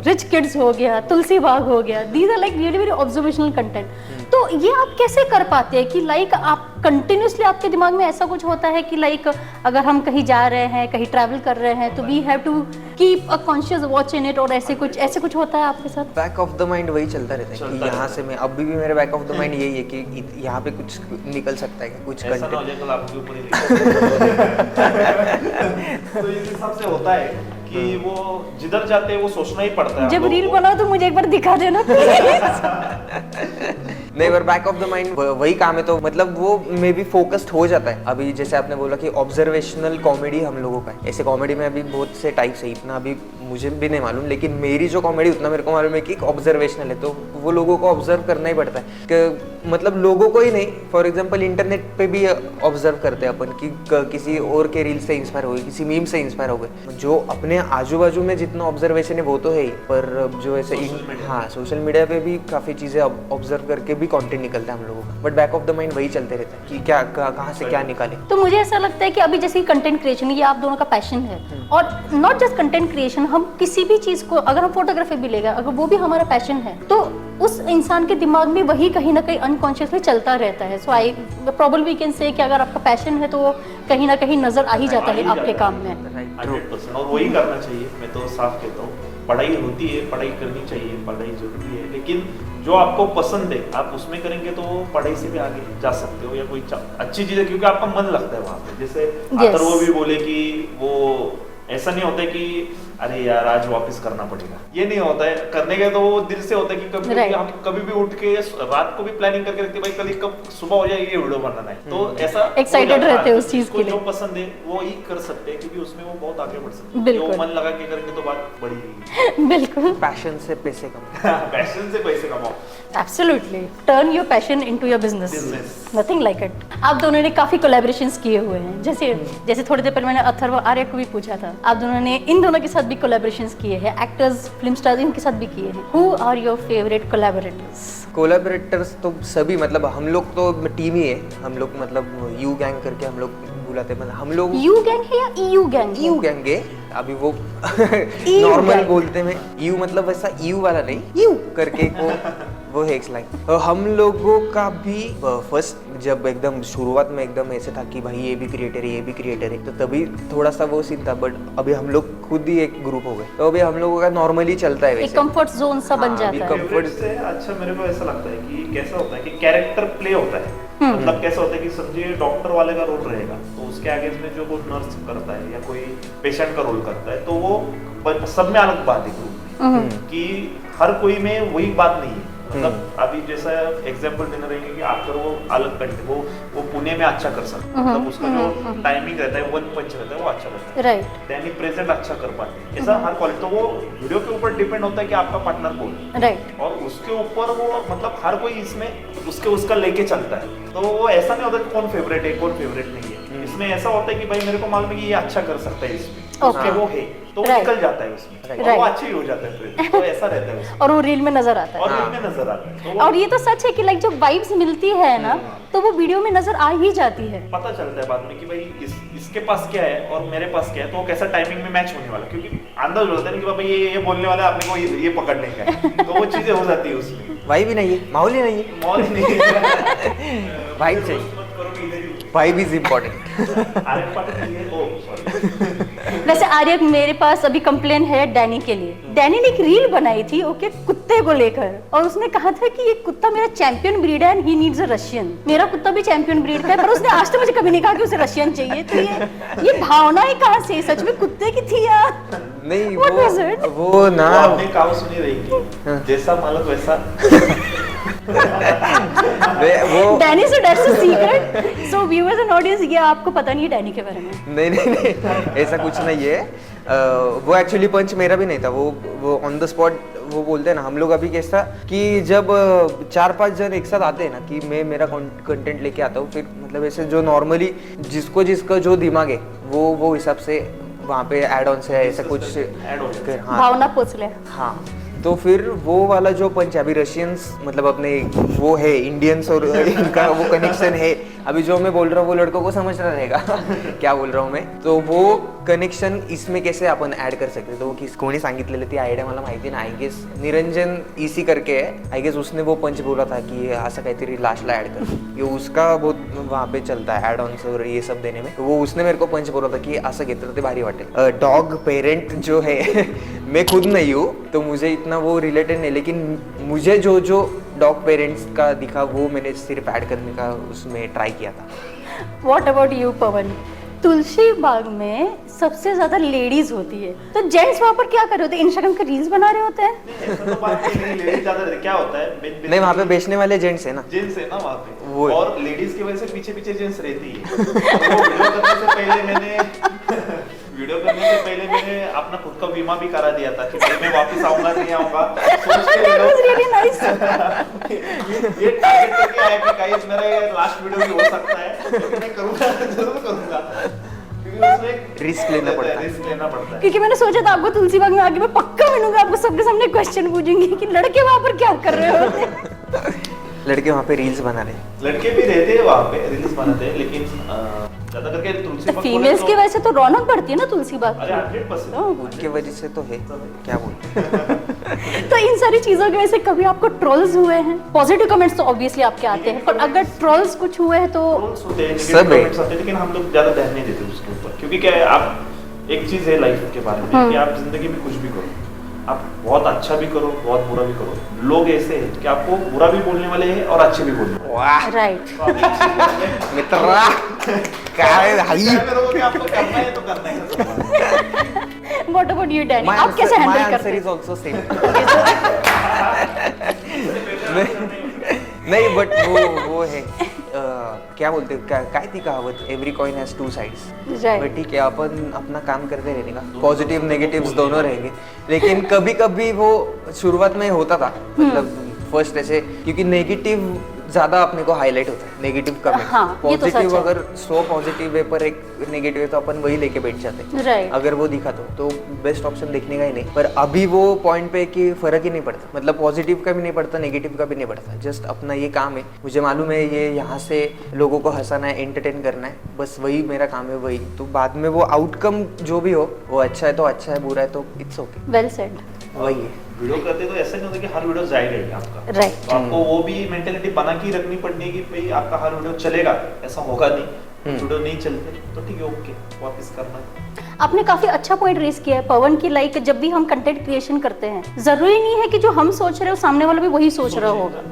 Speaker 4: रिच किड्स हो गया, तुलसी बाग हो गया, these are like really very observational content. तो ये आप कैसे कर पाते हैं कि लाइक आप कंटिन्यूसली आपके दिमाग में ऐसा कुछ होता है कि लाइक अगर हम कहीं जा रहे हैं, कहीं ट्रैवल कर रहे हैं तो we have to keep a conscious watch in it, और ऐसे कुछ होता है आपके साथ?
Speaker 3: बैक ऑफ द माइंड वही चलता रहता है कि यहाँ से मैं अभी भी मेरे बैक ऑफ द माइंड यही है कि यहाँ पे कुछ निकल सकता है, कुछ
Speaker 5: ऐसा ना हो
Speaker 3: कंटेंट।
Speaker 5: जाए कल आपके ऊपर ही तो इस हिसाब से होता है कि वो जिधर जाते हैं वो सोचना ही पड़ता है।
Speaker 4: जब रील बनाओ तो मुझे एक बार दिखा देना प्लीज।
Speaker 3: नहीं, पर बैक ऑफ द माइंड वही काम है, तो मतलब वो मे बी फोकस्ड हो जाता है। अभी जैसे आपने बोला कि ऑब्जर्वेशनल कॉमेडी हम लोगों का है, ऐसे कॉमेडी में अभी बहुत से टाइप्स है, इतना अभी मुझे भी नहीं मालूम, लेकिन मेरी जो कॉमेडी उतना मेरे को मालूम है कि ऑब्जर्वेशनल है, तो वो लोगों को ऑब्जर्व करना ही पड़ता है कि मतलब लोगों को ही नहीं, फॉर एग्जांपल इंटरनेट पे भी ऑब्जर्व करते हैं अपन कि किसी और के रील से इंस्पायर हो गए, किसी मीम से इंस्पायर हो गए। जो अपने आजू बाजू में जितना ऑब्जर्वेशन है वो तो है ही, पर जो ऐसे हाँ सोशल मीडिया पे भी काफ़ी चीज़ें ऑब्जर्व करके भी कंटेंट निकलता है हम लोगों का, but back of the mind वही चलते रहता है कि क्या कहाँ से क्या निकाले।
Speaker 4: तो मुझे ऐसा लगता है कि अभी जैसे कंटेंट क्रिएशन ये आप दोनों का पैशन है, और नॉट जस्ट कंटेंट क्रिएशन, हम किसी भी चीज को अगर हम फोटोग्राफी भी लेगा, अगर वो भी हमारा पैशन है तो उस इंसान के दिमाग में वही कहीं ना कहीं अनकॉन्शियसली चलता रहता है। So I probably we can say कि अगर आपका पैशन है तो वो कहीं ना कहीं नजर आ ही जाता है आपके काम में।
Speaker 5: 100%, और वही करना चाहिए। मैं तो साफ कहता हूँ, पढ़ाई होती है, पढ़ाई करनी चाहिए, पढ़ाई जरूरी है, लेकिन जो आपको पसंद है आप उसमें करेंगे तो पढ़ाई से भी आगे जा सकते हो, या कोई अच्छी चीज है क्योंकि आपका मन लगता है वहाँ पे। जैसे अथर्व वो भी बोले कि वो ऐसा नहीं होता है कि अरे यार आज वापस करना पड़ेगा, ये नहीं होता है। करने के तो वो दिल से होता है कि कभी हम कभी भी उठ के रात को भी प्लानिंग करके रखते भाई कल कब सुबह हो जाए ये वीडियो बनाना है, तो ऐसा
Speaker 4: एक्साइटेड रहते हैं उस चीज के लिए।
Speaker 5: जो पसंद है वो ही कर सकते हैं क्योंकि उसमें वो बहुत आगे बढ़ सकते हैं।
Speaker 4: बिल्कुल,
Speaker 5: जो मन लगा के करेंगे तो बात बड़ी
Speaker 4: बिल्कुल।
Speaker 3: पैशन से पैसे कमाओ।
Speaker 5: पैशन से पैसे कमाओ।
Speaker 4: Absolutely. Turn your passion into your business. Nothing like it. आप दोनों ने काफी कोलैबोरेशंस किए हुए हैं, जैसे थोड़ी देर पहले मैंने अथर्व आर्य को भी पूछा था, आप दोनों ने इन दोनों के साथ भी कोलैबोरेशंस किए हैं, एक्टर्स, फिल्म स्टार्स, इनके साथ भी किए हैं। Who are your favourite collaborators?
Speaker 3: Collaborators तो सभी, मतलब हम लोग तो टीम ही है। हम लोग मतलब यू गैंग करके हम लोग बुलाते हैं, मतलब हम लोग
Speaker 4: यू गैंग है या ईयू गैंग?
Speaker 3: यू गैंग है अभी वो
Speaker 4: EU
Speaker 3: नॉर्मल
Speaker 4: gang।
Speaker 3: बोलते हैं यू, मतलब वैसा यू वाला नहीं, यू करके वो है एक स्लैंग। हम लोगों का भी फर्स्ट जब एकदम शुरुआत में एकदम ऐसे था कि भाई ये भी क्रिएटर है, ये भी क्रिएटर है, तो तभी थोड़ा सा वो सीन था। बट अभी हम लोग खुद ही एक ग्रुप हो गए, तो अभी हम लोगों का नॉर्मली चलता है
Speaker 4: एक
Speaker 3: वैसे।
Speaker 4: कंफर्ट जोन सा बन
Speaker 3: हाँ,
Speaker 4: जाता
Speaker 3: अभी
Speaker 4: है।
Speaker 3: comfort-
Speaker 5: फेवरेट से अच्छा मेरे को ऐसा लगता है कि कैसा होता है कि कैरेक्टर प्ले होता है। मतलब कैसा होता है कि समझिए डॉक्टर वाले का रोल रहेगा, तो उसके आगे में जो वो नर्स करता है या कोई पेशेंट का रोल करता है, तो वो सब में अलग बात है ग्रुप में, कि हर कोई में वही बात नहीं है। मतलब अभी जैसा एग्जांपल देना रहेंगे कि आपका वो अलग कंट्री, वो पुणे में अच्छा कर सकता है, मतलब उसका जो टाइमिंग रहता है, वन पंच रहता है, वो अच्छा रहता है,
Speaker 4: राइट
Speaker 5: दैनिक प्रेजेंट अच्छा कर पाते हैं। ऐसा हर क्वालिटी, तो वो वीडियो के ऊपर डिपेंड होता है कि आपका पार्टनर कौन है,
Speaker 4: राइट।
Speaker 5: और उसके ऊपर वो मतलब हर कोई इसमें उसका लेके चलता है। तो वो ऐसा नहीं होता कि कौन फेवरेट है कौन फेवरेट नहीं है। इसमें ऐसा होता है कि भाई मेरे को मालूम है कि ये अच्छा कर सकता है इसमें,
Speaker 4: Okay.
Speaker 5: उसमें वो है, तो वो
Speaker 4: Right.
Speaker 5: निकल जाता है उसमें, और
Speaker 4: Right.
Speaker 5: वो अच्छा ही हो जाता है फिर, तो ऐसा रहता है उसमें,
Speaker 4: और वो रील में नजर आता है।
Speaker 5: और रील में नजर आता है, तो वो
Speaker 4: और ये तो सच है कि लाइक जो वाइब्स मिलती है ना, तो वो वीडियो में नजर आ ही जाती है।
Speaker 5: पता चलता है बाद में कि भाई इसके पास क्या है और मेरे पास क्या है, तो वो कैसा टाइमिंग में मैच होने वाला, क्योंकि अंदाज होता है ना कि बाबा ये बोलने वाला है, आपने को ये पकड़ने का है, तो वो चीजें हो जाती है उसमें।
Speaker 3: भाई भी नहीं है, माहौल ही नहीं है,
Speaker 5: मॉल ही नहीं है।
Speaker 3: भाई चाहिए,
Speaker 5: मत करो कि इधर ही
Speaker 3: भाई इज इम्पोर्टेंट।
Speaker 5: आर्यन पाटिल नहीं है, ओह सॉरी।
Speaker 4: वैसे आर्यन, मेरे पास अभी कंप्लेन है डैनी के लिए। डैनी ने एक रील बनाई थी ओके कुत्ते को लेकर, और उसने कहा था कि ये कुत्ता मेरा चैंपियन ब्रीड है and he needs a Russian. मेरा कुत्ता भी चैंपियन ब्रीड का है, पर उसने आज तक मुझे कभी नहीं कहा कि उसे रशियन चाहिए। तो ये भावनाएं कहाँ से, सच में कुत्ते की थी या
Speaker 3: नहीं
Speaker 4: What was it?
Speaker 3: वो ना
Speaker 5: वो आपने कहावत सुनी रहेगी, जैसा मालक वैसा।
Speaker 3: वो
Speaker 4: डैनी से that's a secret. So viewers and audience, ये आपको पता नहीं है डैनी के बारे में।
Speaker 3: नहीं ऐसा कुछ नहीं है। वो एक्चुअली पंच मेरा भी नहीं था, वो ऑन द स्पॉट वो बोलते हैं ना। हम लोग अभी कैसा कि जब 4-5 जन एक साथ आते हैं ना, कि मैं मेरा कंटेंट लेके आता हूँ, फिर मतलब ऐसे जो नॉर्मली जिसका जो दिमाग है वो हिसाब से वहाँ पे एड ऑन से ऐसा कुछ
Speaker 5: ऐड हो जाता है।
Speaker 3: हाँ
Speaker 4: भावना पूछ ले।
Speaker 3: हाँ, तो फिर वो वाला जो पंच अभी रशियंस मतलब अपने वो है इंडियंस और इनका वो कनेक्शन है। अभी जो मैं बोल रहा हूँ वो लड़कों को समझ रहा रहेगा क्या बोल रहा हूँ मैं। तो वो कनेक्शन इसमें कैसे आपण ऍड कर सकते, तो कोणी सांगितलेलं ती आयडिया मला माहिती ना, आय गेस निरंजन ईसी करके है, आई गेस उसने वो पंच बोला था कि असं काहीतरी लास्टला ऐड कर, ये उसका बहुत वहाँ पे चलता है एड ऑन्स और ये सब देने में। तो वो उसने मेरे को पंच बोला था कि असं घेतलं ते भारी वाटेल। डॉग पेरेंट जो है मैं खुद नहीं हूँ तो मुझे इतना वो रिलेटेड नहीं, लेकिन मुझे जो डॉग पेरेंट्स का दिखा वो मैंने सिर्फ ऐड करने का उसमें ट्राई किया था।
Speaker 4: व्हाट अबाउट यू पवन? तुलसी बाग में सबसे ज्यादा लेडीज होती है, तो जेंट्स वहाँ पर क्या कर रहे होते हैं? इंस्टाग्राम के रील्स बना रहे होते हैं?
Speaker 5: ऐसा तो बात नहीं, लेडीज ज्यादा रहते। क्या होता है
Speaker 3: नहीं, वहाँ पे बेचने वाले जेंट्स है ना,
Speaker 5: जेंट्स है ना वहाँ पे,
Speaker 3: वो है।
Speaker 5: और लेडीज की वजह से पीछे जेंट्स रहती है। तो वीडियो करने से पहले मैंने अपना खुद का बीमा भी करा दिया था कि भाई मैं वापस आऊंगा नहीं आऊंगा, सोच के
Speaker 4: That was really nice.
Speaker 5: ये टारगेट करके आया कि गाइस मेरा ये लास्ट वीडियो भी हो सकता है, तो मैं करूंगा, जरूर करूंगा, क्योंकि उसमें एक
Speaker 3: रिस्क लेना पड़ता है।
Speaker 5: रिस्क लेना पड़ता है।
Speaker 4: क्योंकि मैंने सोचा था आपको तुलसी बाग में आके मैं पक्का मिलूंगा, आपको सबके सामने क्वेश्चन पूछूंगी कि लड़के वहाँ पर क्या कर रहे होते हैं।
Speaker 3: लड़के वहाँ पे रील्स बना रहे हैं।
Speaker 5: लड़के भी रहते हैं वहाँ पे, रील्स बनाते हैं, लेकिन ज्यादा करके तुलसी बाग
Speaker 4: फीमेल्स की वजह से तो रौनक बढ़ती है ना तुलसी बाग
Speaker 5: अरे
Speaker 4: की।
Speaker 5: 100%।
Speaker 3: उनकी वजह से तो है, क्या बोलते हैं।
Speaker 4: तो इन सारी चीजों की वजह से कभी आपको ट्रोल्स हुए हैं? पॉजिटिव कमेंट्स तो ऑब्वियसली आपके आते हैं, पर अगर ट्रोल्स कुछ हुए हैं तो?
Speaker 5: ट्रोल्स होते हैं,
Speaker 3: सब
Speaker 5: नेगेटिव
Speaker 3: है।
Speaker 5: कमेंट्स आते हैं, लेकिन हम लोग ज्यादा ध्यान नहीं देते उसके ऊपर, क्योंकि क्या है, आप एक चीज है लाइफ के बारे में कि आप जिंदगी में कुछ भी करो, आप बहुत अच्छा भी करो बहुत बुरा भी करो, लोग ऐसे हैं कि आपको बुरा भी बोलने वाले हैं और अच्छे भी बोलने वाले
Speaker 3: वाह
Speaker 4: राइट।
Speaker 5: हैं। तो आप एक चीज बोलते हैं,
Speaker 3: मित्रा काय भाई।
Speaker 5: क्या करोगे कि आपको करना है तो करना है।
Speaker 4: What about you Danny,
Speaker 3: My
Speaker 4: आप कैसे
Speaker 3: answer- my
Speaker 4: हैंडल
Speaker 3: answer
Speaker 4: करते
Speaker 3: is
Speaker 4: हैं?
Speaker 3: also same. नहीं बट वो है क्या बोलते हैं, काय ती कहावत, every coin has two sides.
Speaker 4: Right.
Speaker 3: ठीक है, अपन अपना काम करते रहने का, पॉजिटिव नेगेटिव्स दोनों रहेंगे, लेकिन कभी कभी वो शुरुआत में होता था, मतलब फर्स्ट ऐसे, क्योंकि नेगेटिव ज्यादा अपने को हाईलाइट होता है, नेगेटिव कम है।
Speaker 4: हाँ, ये तो सच
Speaker 3: पॉजिटिव
Speaker 4: है।
Speaker 3: अगर 100 पॉजिटिव है पर एक नेगेटिव है तो अपन वही लेके बैठ जाते हैं।
Speaker 4: राइट।
Speaker 3: अगर वो दिखा तो बेस्ट ऑप्शन देखने का ही नहीं। पर अभी वो पॉइंट पे कि फर्क ही नहीं पड़ता, मतलब पॉजिटिव का भी नहीं पड़ता, नेगेटिव का भी नहीं पड़ता। जस्ट अपना ये काम है, मुझे मालूम है ये यहाँ से लोगों को हंसाना है, एंटरटेन करना है, बस वही मेरा काम है। वही तो बाद में वो आउटकम जो भी हो वो अच्छा है तो अच्छा है, बुरा है तो इट्स ओके,
Speaker 4: वेल सेड।
Speaker 3: वही है।
Speaker 5: वीडियो करते तो ऐसा नहीं होता कि हर वीडियो जाएगा ही आपका।
Speaker 4: राइट।
Speaker 5: तो आपको वो भी मेंटेलिटी बना के रखनी पड़नी है कि भाई आपका हर वीडियो चलेगा, ऐसा होगा नहीं। वीडियो नहीं चलते तो ठीक है, ओके, वापस करना है।
Speaker 4: आपने काफी अच्छा पॉइंट रेज किया है पवन की, लाइक जब भी हम कंटेंट क्रिएशन करते हैं जरूरी नहीं है कि जो हम सोच रहे हो सामने वाला भी वही सोच रहा होगा।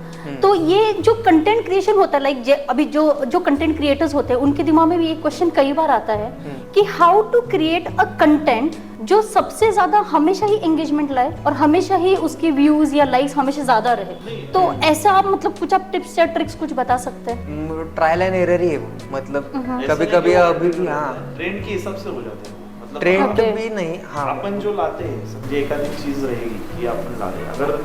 Speaker 4: तो ये जो कंटेंट क्रिएशन होता है, लाइक अभी जो कंटेंट क्रिएटर्स होते हैं उनके दिमाग में भी एक क्वेश्चन कई बार आता है कि how to create a content जो सबसे ज्यादा हमेशा ही एंगेजमेंट लाए और हमेशा ही उसके व्यूज या लाइक्स हमेशा ज्यादा रहे। तो ऐसा आप मतलब कुछ आप टिप्स या ट्रिक्स कुछ बता सकते हैं?
Speaker 3: ट्रायल एंड एरर ही है वो, मतलब कभी कभी अभी भी हाँ
Speaker 5: ट्रेंड के हिसाब से हो जाते हैं, मतलब
Speaker 3: ट्रेंड
Speaker 4: Okay.
Speaker 3: भी नहीं। हाँ
Speaker 5: अपन जो लाते हैं समझे एखादी चीज रहेगी कि अपन ला रहे हैं, अगर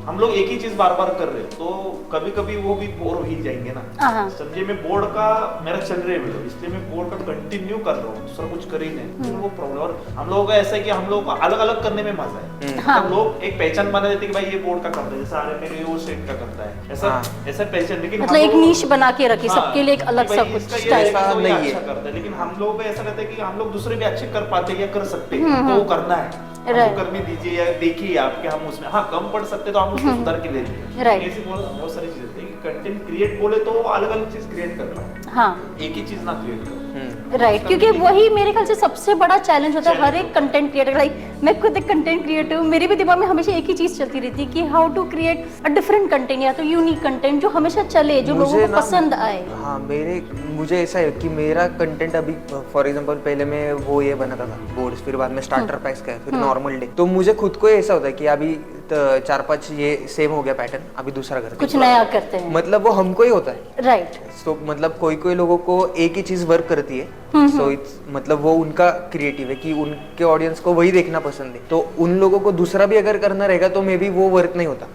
Speaker 5: हम लोग एक ही चीज बार बार कर रहे हैं तो कभी कभी वो भी बोर हो ही जाएंगे ना।
Speaker 4: हाँ।
Speaker 5: समझे मैं बोर्ड का मेरा चल रहा है वीडियो, इसलिए मैं बोर्ड का कंटिन्यू कर रहा हूँ, दूसरा कुछ कर ही नहीं, तो वो प्रॉब्लम। और हम लोगों का ऐसा है कि हम लोग को अलग अलग करने में मजा है।
Speaker 4: हाँ।
Speaker 5: मतलब लोग एक पहचान बना देते कि भाई ये बोर्ड का करता है, जैसे अरे मेरे वो सेट का करता है, ऐसा
Speaker 3: हाँ।
Speaker 5: ऐसा पहचान। लेकिन
Speaker 4: मतलब
Speaker 5: हम
Speaker 4: एक
Speaker 5: लोग-
Speaker 4: नीश बना के रखी
Speaker 5: हाँ,
Speaker 4: सबके लिए एक अलग
Speaker 5: कि
Speaker 4: सा
Speaker 5: भाई
Speaker 4: कुछ
Speaker 5: इसका ये
Speaker 4: स्टाइल।
Speaker 5: रहेगा तो ये
Speaker 3: नहीं है।
Speaker 5: अच्छा करता है। लेकिन हम लोगों का ऐसा रहता है कि हम लोग दूसरे भी अच्छे कर पाते हैं या कर सकते हैं, तो वो करना है, हमको
Speaker 4: Right.
Speaker 5: करने दीजिए या देखिए आपके हम उसमें हाँ कम पढ़ सकते तो हम उसको सुधार के ले लेंगे।
Speaker 4: Right.
Speaker 5: ऐसी बहुत सारी चीजें होती है कि कंटेंट क्रिएट बोले तो अलग अलग चीज क्रिएट करना है,
Speaker 4: हाँ
Speaker 5: एक ही चीज ना क्रिएट करो।
Speaker 4: राइट, क्योंकि वही मेरे ख्याल से सबसे बड़ा चैलेंज होता है हर एक कंटेंट क्रिएटर। लाइक मैं खुद एक कंटेंट क्रिएटर हूँ, मेरे भी दिमाग में हमेशा एक ही चीज चलती रहती है कि how to create a different content या तो यूनिक कंटेंट जो हमेशा चले, जो लोगों
Speaker 3: मुझे
Speaker 4: को
Speaker 3: ना-
Speaker 4: पसंद आए।
Speaker 3: हाँ मुझे ऐसा है कि मेरा कंटेंट अभी फॉर एग्जांपल पहले मैं वो ये बनाता था बोर्ड्स, फिर बाद में स्टार्टर पैक्स का, फिर नॉर्मल डे, तो मुझे खुद को ऐसा होता है कि अभी 4-5 ये सेम हो गया पैटर्न, अभी दूसरा करते
Speaker 4: कुछ
Speaker 3: हैं।
Speaker 4: नया करते हैं।
Speaker 3: मतलब वो हमको ही होता है।
Speaker 4: राइट।
Speaker 3: तो मतलब कोई लोगों को एक ही चीज वर्क करती है, सो इट्स मतलब वो उनका क्रिएटिव है कि उनके ऑडियंस को वही देखना पसंद है, तो उन लोगों को दूसरा भी अगर करना रहेगा तो मे बी वो वर्क नहीं होता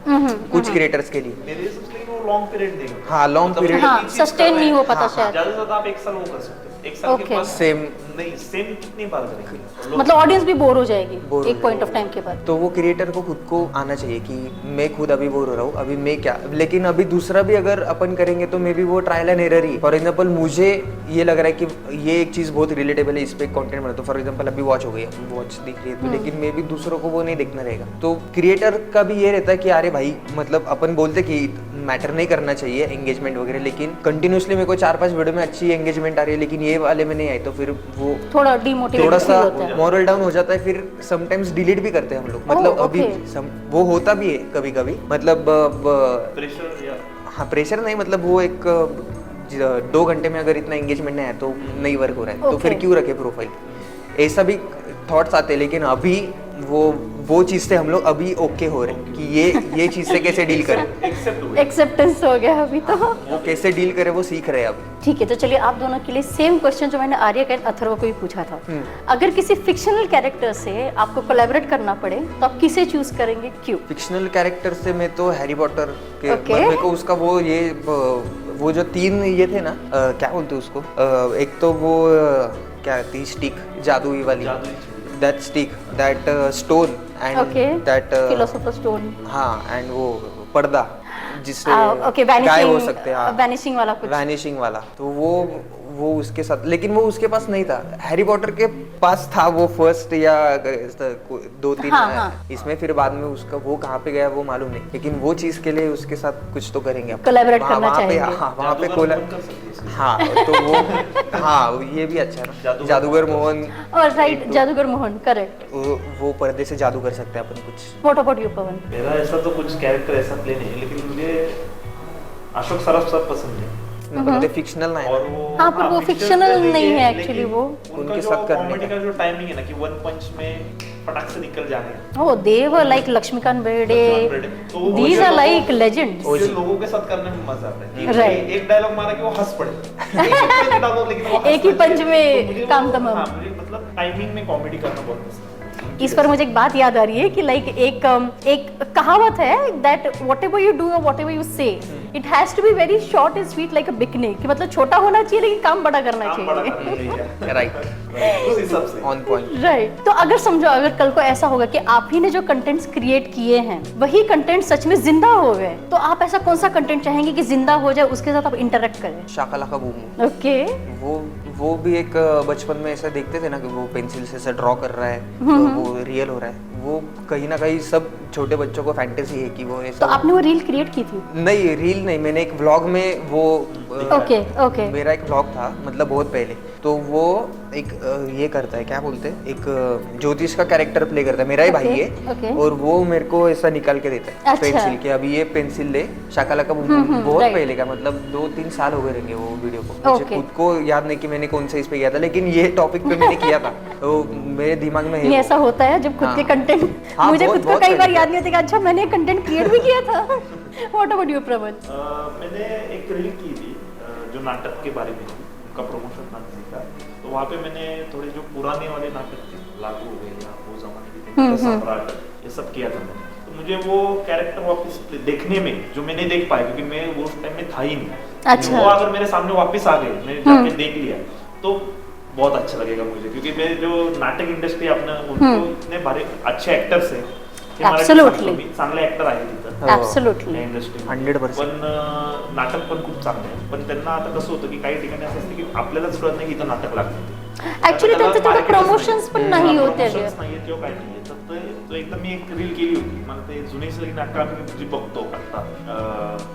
Speaker 3: कुछ क्रिएटर्स के लिए।
Speaker 5: मेरे हिसाब से वो लॉन्ग पीरियड नहीं होता।
Speaker 3: हाँ, long
Speaker 5: मतलब
Speaker 3: period।
Speaker 5: एक
Speaker 4: हाँ,
Speaker 5: ही चीज कर
Speaker 4: sustain
Speaker 5: रहे
Speaker 4: नहीं
Speaker 5: हैं।
Speaker 4: हो पाता
Speaker 5: हाँ,
Speaker 4: शायद।
Speaker 5: ज्यादा से ज्यादा आप एक साल वो कर सकते हो, एक साल के
Speaker 4: Okay.
Speaker 5: बाद
Speaker 3: सेम
Speaker 5: नहीं, सेम कितनी बार करेंगे लोग?
Speaker 4: मतलब ऑडियंस भी बोर हो जाएगी
Speaker 3: Bore हो
Speaker 4: एक पॉइंट ऑफ टाइम के बाद।
Speaker 3: तो वो क्रिएटर को खुद को आना चाहिए कि मैं खुद अभी बोर हो रहा हूँ, अभी मैं क्या, लेकिन अभी दूसरा भी अगर अपन करेंगे तो मे बी वो trial and error he. For example मुझे ये लग रहा है कि ये एक चीज बहुत रिलेटेबल है, इस पे कंटेंट बना, तो फॉर एग्जांपल अभी वॉच हो गई, वॉच दिख रही है तो, लेकिन मे बी दूसरों को वो नहीं देखना रहेगा। तो क्रिएटर का भी ये रहता है कि अरे भाई मतलब अपन बोलते कि मैटर नहीं करना चाहिए एंगेजमेंट वगैरह, लेकिन कंटिन्यूसली मेरे को 4-5 वीडियो में अच्छी एंगेजमेंट आ रही है लेकिन ये वाले में नहीं आई, तो फिर वो
Speaker 4: थोड़ा डिमोटिवेट
Speaker 3: थोड़ा सा
Speaker 4: होता है।
Speaker 3: मॉरल डाउन हो जाता है, फिर समटाइम्स डिलीट भी करते हैं हम लोग। मतलब अभी
Speaker 4: okay.
Speaker 3: वो होता भी है कभी कभी, मतलब
Speaker 5: प्रेशर या
Speaker 3: हाँ प्रेशर नहीं, मतलब वो एक 2 घंटे में अगर इतना एंगेजमेंट नहीं है तो नहीं वर्क हो रहा है, तो फिर
Speaker 4: Okay.
Speaker 3: क्यों रखे प्रोफाइल, ऐसा भी थॉट्स आते हैं। लेकिन अभी वो चीज से हम लोग अभी ओके हो रहे हैं कि ये चीज से कैसे डील करें,
Speaker 5: एक्सेप्ट हुए।
Speaker 4: एक्सेप्टेंस हो गया अभी तो।
Speaker 3: वो कैसे डील करें वो सीख रहे हैं अभी।
Speaker 4: ठीक है, तो चलिए आप दोनों के लिए सेम क्वेश्चन जो मैंने आर्या एंड अथर्व को भी पूछा था। अगर किसी फिक्शनल कैरेक्टर से आपको कोलैबोरेट करना पड़े तो आप किसे चूज करेंगे, क्यों?
Speaker 3: फिक्शनल कैरेक्टर से मैं तो हैरी पॉटर के
Speaker 4: Okay.
Speaker 3: मेरे को उसका वो जो 3 ये थे ना, क्या बोलते हैं उसको, एक तो वो क्या थी स्टिक जादुई वाली,
Speaker 5: जादुई चीज़।
Speaker 3: That stick, that stone and
Speaker 4: okay,
Speaker 3: that
Speaker 4: philosopher stone.
Speaker 3: हाँ, एंड वो पर्दा जिससे
Speaker 4: ओके,
Speaker 3: गायब हो सकते हैं,
Speaker 4: वैनिशिंग वाला कुछ।
Speaker 3: वैनिशिंग वाला, तो वो उसके साथ, लेकिन वो उसके पास नहीं था, हैरी पॉटर के पास था वो फर्स्ट या 2-3
Speaker 4: हाँ।
Speaker 3: इसमें, फिर बाद में उसका वो कहाँ पे गया वो मालूम नहीं, लेकिन वो चीज के लिए उसके साथ कुछ तो करेंगे अपन।
Speaker 4: Collaborate
Speaker 3: वहाँ-
Speaker 4: करना
Speaker 3: वहाँ पे,
Speaker 4: चाहेंगे।
Speaker 3: हाँ वहाँ पे
Speaker 5: जादूगर मोहन कर सकते हैं इसके।
Speaker 3: हाँ तो वो हाँ ये भी अच्छा है ना, जादूगर मोहन,
Speaker 4: और राइट, जादूगर मोहन, करेक्ट।
Speaker 3: वो पर्दे से जादू कर सकते हैं अपन कुछ।
Speaker 4: What about you Pawan?
Speaker 5: मेरा ऐसा तो कुछ कैरेक्टर ऐसा प्ले नहीं है, लेकिन मुझे अशोक सराफ साहब पसंद है।
Speaker 3: मतलब फिक्शनल ना है
Speaker 5: और वो
Speaker 4: हाँ, पर वो fictional नहीं है actually वो।
Speaker 5: उनका
Speaker 3: उनके
Speaker 5: जो
Speaker 3: साथ करने
Speaker 5: कॉमेडी
Speaker 3: का।
Speaker 5: का जो टाइमिंग है ना कि वन पंच में फटाक से निकल जाने,
Speaker 4: ओ देव लाइक लक्ष्मीकांत बेर्डे,
Speaker 5: तो वो
Speaker 4: दीज
Speaker 5: मुझे
Speaker 4: आर
Speaker 5: तो-
Speaker 4: लाइक लेजेंड्स।
Speaker 5: मुझे लोगों के साथ करने में मजा आता है कि
Speaker 4: Right.
Speaker 5: एक डायलॉग मारा कि वो हंस पड़े, एक ही डायलॉग लेकिन वो हंस
Speaker 4: एक ही
Speaker 5: पड़े।
Speaker 4: पंच में
Speaker 5: तो मुझे
Speaker 4: काम
Speaker 5: वो-
Speaker 4: तमाम।
Speaker 5: हाँ, मुझे मतलब टाइमिंग में कॉमेडी करना बहुत पसंद है।
Speaker 4: इस पर मुझे एक बात याद आ रही है कि लाइक एक कहावत है that whatever you do और whatever you say it has to be very short and sweet like a picnic, कि मतलब छोटा होना चाहिए लेकिन काम बड़ा करना
Speaker 5: काम बड़ा
Speaker 4: चाहिए।
Speaker 5: करना चाहिए।
Speaker 3: राइट,
Speaker 5: उस हिसाब से
Speaker 3: ऑन पॉइंट।
Speaker 4: राइट तो अगर समझो अगर कल को ऐसा होगा कि आप ही ने जो कंटेंट्स क्रिएट किए हैं वही कंटेंट सच में जिंदा हो गए, तो आप ऐसा कौन सा कंटेंट चाहेंगे कि जिंदा हो जाए, उसके साथ आप इंटरेक्ट करें?
Speaker 3: शाका लाका बूम बूम।
Speaker 4: ओके
Speaker 3: वो भी एक बचपन में ऐसा देखते थे ना कि वो पेंसिल से ऐसा ड्रॉ कर रहा है तो वो रियल हो रहा है। वो कहीं ना कहीं सब छोटे बच्चों को फैंटेसी है कि वो ऐसा।
Speaker 4: तो आपने वो रील क्रिएट की थी?
Speaker 3: नहीं, रील नहीं, मैंने एक व्लॉग में वो
Speaker 4: ओके ओके
Speaker 3: मेरा एक व्लॉग था मतलब बहुत पहले, तो वो एक ये करता है, क्या बोलते हैं, एक ज्योतिष का कैरेक्टर प्ले करता है, मेरा ही भाई है।
Speaker 4: ओके।
Speaker 3: और वो मेरे को ऐसा निकाल के देता है
Speaker 4: अच्छा।
Speaker 3: पेंसिल के, अभी ये पेंसिल ले, शाकाला का बूम बूम, बहुत
Speaker 4: right।
Speaker 3: पहले का, मतलब 2-3 साल हो गए रहेंगे वो वीडियो को। मुझे
Speaker 4: Okay।
Speaker 3: खुद को याद नहीं कि मैंने कौन से इस पे किया था, लेकिन ये टॉपिक पे मैंने किया था, तो मेरे दिमाग में है
Speaker 4: नहीं
Speaker 3: वो।
Speaker 4: ऐसा होता है जब खुद के
Speaker 3: हाँ।
Speaker 4: कंटेंट
Speaker 3: हाँ,
Speaker 4: मुझे
Speaker 3: बहुत-
Speaker 4: खुद को
Speaker 3: बहुत
Speaker 4: कई बार
Speaker 3: पहले
Speaker 4: याद नहीं होता कि अच्छा मैंने कंटेंट क्रिएट भी किया था। व्हाट अबाउट यू प्रवन?
Speaker 5: मैंने एक रील की थी जो नाटक के बारे में थी, उनका प्रमोशन नाटक का। तो वहाँ पे मैंने थोड़े जो पुराने वाले नाटक थे, लागू हो गए या वो जमाने के थे, सम्राट, ये सब किया था मैंने। तो मुझे वो कैरेक्टर वापस देखने में जो मैं नहीं देख पाया क्योंकि मैं वो उस टाइम में था ही नहीं।
Speaker 4: अच्छा।
Speaker 5: वो अगर मेरे सामने वापस आ गए, मैंने जाके देख लिया तो बहुत अच्छा लगेगा मुझे, क्योंकि मेरे जो नाटक इंडस्ट्री अपने उनको इतने भारी अच्छे एक्टर्स है,
Speaker 4: Absolutely।
Speaker 5: चांगले ऍक्टर आहे तिथं
Speaker 3: हो।
Speaker 4: ऍब्सोल्युटली
Speaker 5: या इंडस्ट्रीमध्ये
Speaker 3: 100%।
Speaker 5: पण नाटक पण खूप चांगले आहे, पण त्यांना आता कसं होतं की काही ठिकाणी असं असतं की आपल्यालाच कळत नाही की इथं नाटक लागतं.
Speaker 4: ऍक्च्युली त्यांचे तेवढे प्रमोशन्स पण नाही होते.
Speaker 5: Promotions नाहीये किंवा काही नाहीये. तर तो एकदा मी एक रील केली होती, मला ते जुनी सगळी नाटकं आम्ही जी बघतो आता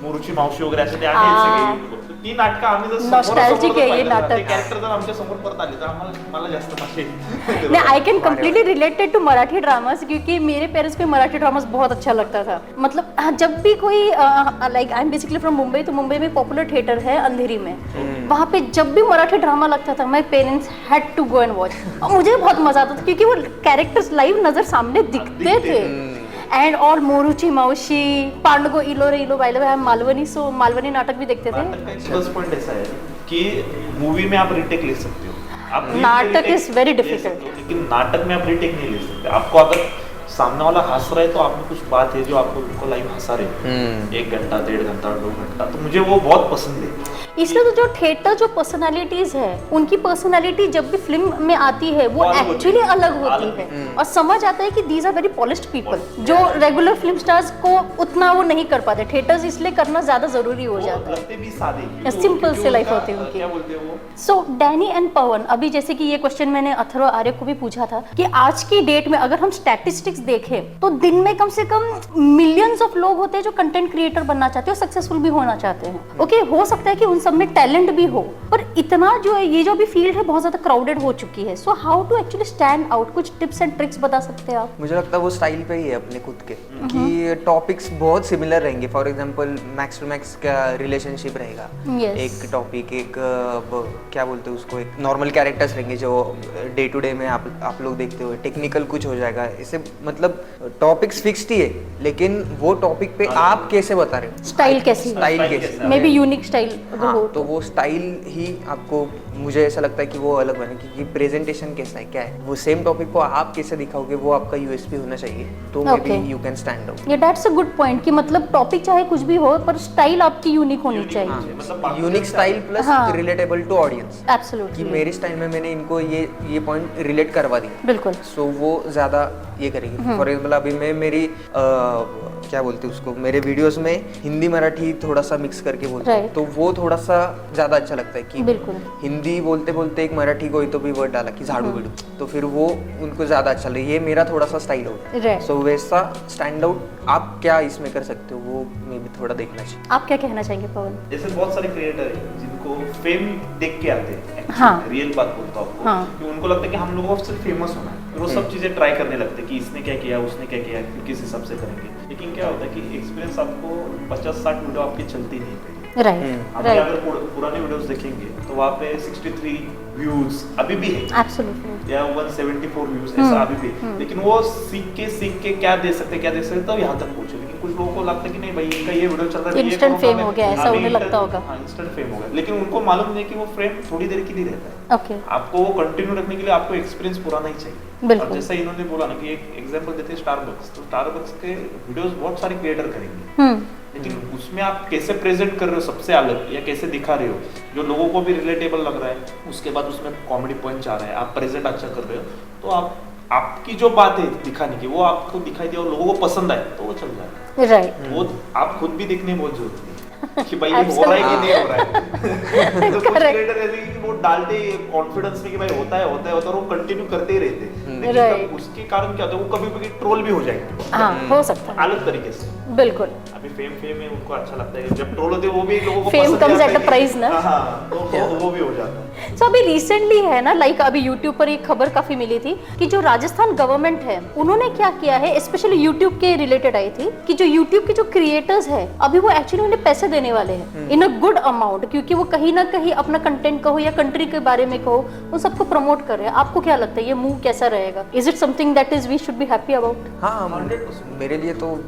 Speaker 5: मोरूची मावशी वगैरे असे ते आहेत सगळे YouTube वर. तर ती नाटकं आम्ही जर
Speaker 4: Nostalgic आहे हे नाटक.
Speaker 5: कॅरेक्टर जर आमच्या समोर परत आले तर मला जास्त मजा
Speaker 4: नहीं I can completely related to Marathi dramas, क्योंकि मेरे पेरेंट्स को मराठी ड्रामास बहुत अच्छा लगता था। मतलब जब भी कोई like I am basically from Mumbai, तो मुंबई में पॉपुलर थिएटर है अंधेरी में, वहाँ पे जब भी मराठी ड्रामा लगता था my parents had to go and watch, और मुझे बहुत मजा आता था क्योंकि वो कैरेक्टर्स लाइव नजर सामने दिखते थे। एंड और मोरूची मावशी, पांडगो इलो रे इलो बाइलो, हम मालवनी सो मालवनी नाटक भी देखते थे।
Speaker 5: नाटक का एक प्लस पॉइंट ऐसा है कि मूवी में आप रिटेक ले सकते हो, आप रील पे
Speaker 4: नाटक
Speaker 5: retake
Speaker 4: is very
Speaker 5: ले
Speaker 4: difficult।
Speaker 5: सकते हो, लेकिन नाटक में आप रिटेक नहीं ले सकते। आपको अगर सामने वाला हंस रहा है तो आप में कुछ बात है जो आपको उनको लाइव हंसा रहे, 1 घंटा 1.5 घंटा 2 घंटा, तो मुझे वो बहुत पसंद है।
Speaker 4: इसलिए तो जो थिएटर जो पर्सनालिटीज है उनकी पर्सनालिटी जब भी फिल्म में आती है वो
Speaker 5: अलग होती
Speaker 4: एक्चुअली
Speaker 5: है।
Speaker 4: अलग होती
Speaker 5: अलग
Speaker 4: है, और समझ आता है कि these are very polished people, जो रेगुलर फिल्म स्टार्स को उतना वो नहीं कर पाते। थिएटर्स इसलिए करना ज्यादा जरूरी हो
Speaker 5: वो
Speaker 4: जाता है।
Speaker 5: लगते भी सादे,
Speaker 4: Simple
Speaker 5: क्योंकि
Speaker 4: से life
Speaker 5: उनका,
Speaker 4: होती है उनकी।
Speaker 5: क्या बोलते हैं वो,
Speaker 4: सो डैनी एंड पवन, अभी जैसे कि ये क्वेश्चन मैंने अथर्व आर्य को भी पूछा था कि आज की डेट में अगर हम स्टैटिस्टिक्स देखें तो दिन में कम से कम मिलियंस ऑफ लोग होते हैं जो कंटेंट क्रिएटर बनना चाहते हैं और सक्सेसफुल भी होना चाहते हैं। ओके हो सकता है कि उन सब में टैलेंट भी हो, पर इतना जो है ये जो भी फील्ड है बहुत ज्यादा क्राउडेड हो चुकी है। So how to actually stand out, कुछ टिप्स एंड ट्रिक्स बता सकते हैं आप?
Speaker 3: मुझे लगता है वो स्टाइल पे ही है अपने खुद के, कि टॉपिक्स बहुत सिमिलर रहेंगे। For example max to max का रिलेशनशिप रहेगा,
Speaker 4: Yes।
Speaker 3: एक टॉपिक, एक क्या बोलते हैं उसको, एक नॉर्मल कैरेक्टर्स रहेंगे जो डे टू डे में आप लोग देखते हुए, टेक्निकल कुछ हो जाएगा। इसे मतलब टॉपिक्स फिक्स्ड ही है, लेकिन वो टॉपिक पे आप कैसे बता रहे हो,
Speaker 4: स्टाइल कैसी
Speaker 3: स्टाइल
Speaker 5: Style
Speaker 3: कैसे,
Speaker 5: कैसा
Speaker 4: मे बी यूनिक स्टाइल अगर
Speaker 3: हाँ,
Speaker 4: हो
Speaker 3: तो वो स्टाइल ही आपको, मुझे ऐसा लगता है कि वो अलग बने, क्योंकि प्रेजेंटेशन कैसा है, क्या है, वो सेम टॉपिक को आप कैसे दिखाओगे, वो आपका यूएसपी होना चाहिए, तो may be
Speaker 4: Okay।
Speaker 3: You can stand out.
Speaker 4: ये दैट्स अ गुड पॉइंट कि मतलब टॉपिक चाहे कुछ भी हो पर स्टाइल आपकी यूनिक होनी चाहिए।
Speaker 5: मतलब
Speaker 3: यूनिक स्टाइल प्लस
Speaker 4: हाँ।
Speaker 3: रिलेटेबल टू ऑडियंस, कि
Speaker 4: एब्सोल्युटली
Speaker 3: मेरे स्टाइल में मैंने इनको ये पॉइंट रिलेट करवा दिया,
Speaker 4: बिल्कुल।
Speaker 3: सो वो ज़्यादा ये करेगी। फॉर एग्जाम्पल अभी मैं मेरी क्या बोलते हैं उसको, मेरे वीडियोस में हिंदी मराठी थोड़ा सा मिक्स करके बोलते हैं,
Speaker 4: Right।
Speaker 3: तो वो थोड़ा सा ज़्यादा अच्छा लगता है कि
Speaker 4: बिल्कुल।
Speaker 3: हिंदी बोलते बोलते एक मराठी कोई तो भी वर्ड डाला कि झाड़ू बिड़ू, तो फिर वो उनको ज़्यादा अच्छा लगे, ये मेरा थोड़ा सा स्टाइल होगा।
Speaker 4: Right।
Speaker 3: सो वैसा स्टैंड आउट आप क्या इसमें कर सकते हो, वो मे भी थोड़ा देखना चाहिए।
Speaker 4: आप क्या कहना चाहेंगे पवन?
Speaker 5: जैसे बहुत सारे क्रिएटर हैं जिनको फेम देख के आते हैं,
Speaker 4: हाँ।
Speaker 5: रियल बात बोलता हूँ आपको,
Speaker 4: हाँ।
Speaker 5: कि उनको लगता है कि हम लोगों को सिर्फ फेमस होना है, फिर वो सब चीजें ट्राई करने लगते हैं कि इसने क्या किया, उसने क्या किया, फिर किस हिसाब से करेंगे। लेकिन क्या होता है कि एक्सपीरियंस आपको 50-60 वीडियो आपकी चलती नहीं है,
Speaker 4: राइट
Speaker 5: अभी अगर पुराने वीडियोस देखेंगे तो वहाँ पे 63 व्यूज अभी भी है
Speaker 4: एब्सोल्युटली
Speaker 5: या 174 व्यूज ऐसा अभी भी लेकिन वो सीख के क्या दे सकते तो यहाँ तक पहुंचे। लेकिन कुछ लोगों को लगता है कि नहीं भाई इनका ये वीडियो चल रहा है
Speaker 4: Instant fame हो गया, ऐसा उन्हें लगता होगा।
Speaker 5: इंस्टेंट फेम हो गया, लेकिन उनको मालूम नहीं कि वो फ्रेम थोड़ी देर के लिए रहता है।
Speaker 4: ओके
Speaker 5: आपको वो कंटिन्यू रखने के लिए आपको एक्सपीरियंस पुराना ही चाहिए।
Speaker 4: बिल्कुल।
Speaker 5: और जैसा इन्होंने बोला ना कि एक एग्जांपल देते हैं स्टारबक्स, तो स्टारबक्स के वीडियोस बहुत सारे क्रिएटर करेंगे लेकिन उसमें आप कैसे प्रेजेंट कर रहे हो सबसे अलग या कैसे दिखा रहे हो जो लोगों को भी रिलेटेबल लग रहा है, उसके बाद उसमें कॉमेडी पॉइंट आ रहा है, आप प्रेजेंट अच्छा कर रहे हो, तो आपकी जो बात है दिखाने की वो आपको दिखाई दे और लोगों को पसंद आए तो वो चल जाएगा।
Speaker 4: राइट
Speaker 5: वो आप खुद भी देखने बहुत जरूरी है कि भाई ये हो रहा है कि नहीं हो रहा है। तो कुछ क्रिएटर ऐसे कि वो डालते कॉन्फिडेंस में कि भाई होता है और वो कंटिन्यू करते ही रहते हैं, लेकिन
Speaker 4: Right.
Speaker 5: उसके कारण क्या होता है वो कभी कभी ट्रोल भी हो जाएंगे
Speaker 4: हाँ हो सकता है
Speaker 5: अलग तरीके से।
Speaker 4: बिल्कुल।
Speaker 5: अभी फेम में उनको अच्छा लगता है जब ट्रोल होते हैं वो भी लोगों को
Speaker 4: Fame
Speaker 5: पसंद
Speaker 4: comes
Speaker 5: आता
Speaker 4: at a
Speaker 5: है
Speaker 4: price ना?
Speaker 5: हाँ तो वो भी हो जाता है।
Speaker 4: सो अभी रिसेंटली है ना, लाइक अभी यूट्यूब पर एक खबर काफी मिली थी कि जो राजस्थान गवर्नमेंट है उन्होंने क्या किया है, स्पेशली यूट्यूब के रिलेटेड आई थी कि जो यूट्यूब के जो क्रिएटर्स है अभी वो एक्चुअली उन्हें पैसे देने वाले हैं इन अ गुड अमाउंट, क्योंकि वो कहीं ना कहीं अपना कंटेंट कहो या कंट्री के बारे में कहो उन सबको प्रमोट कर रहे हैं। आपको क्या लगता है ये मूव कैसा रहेगा? Is it something that is we should be happy about?
Speaker 3: हाँ मेरे लिए तो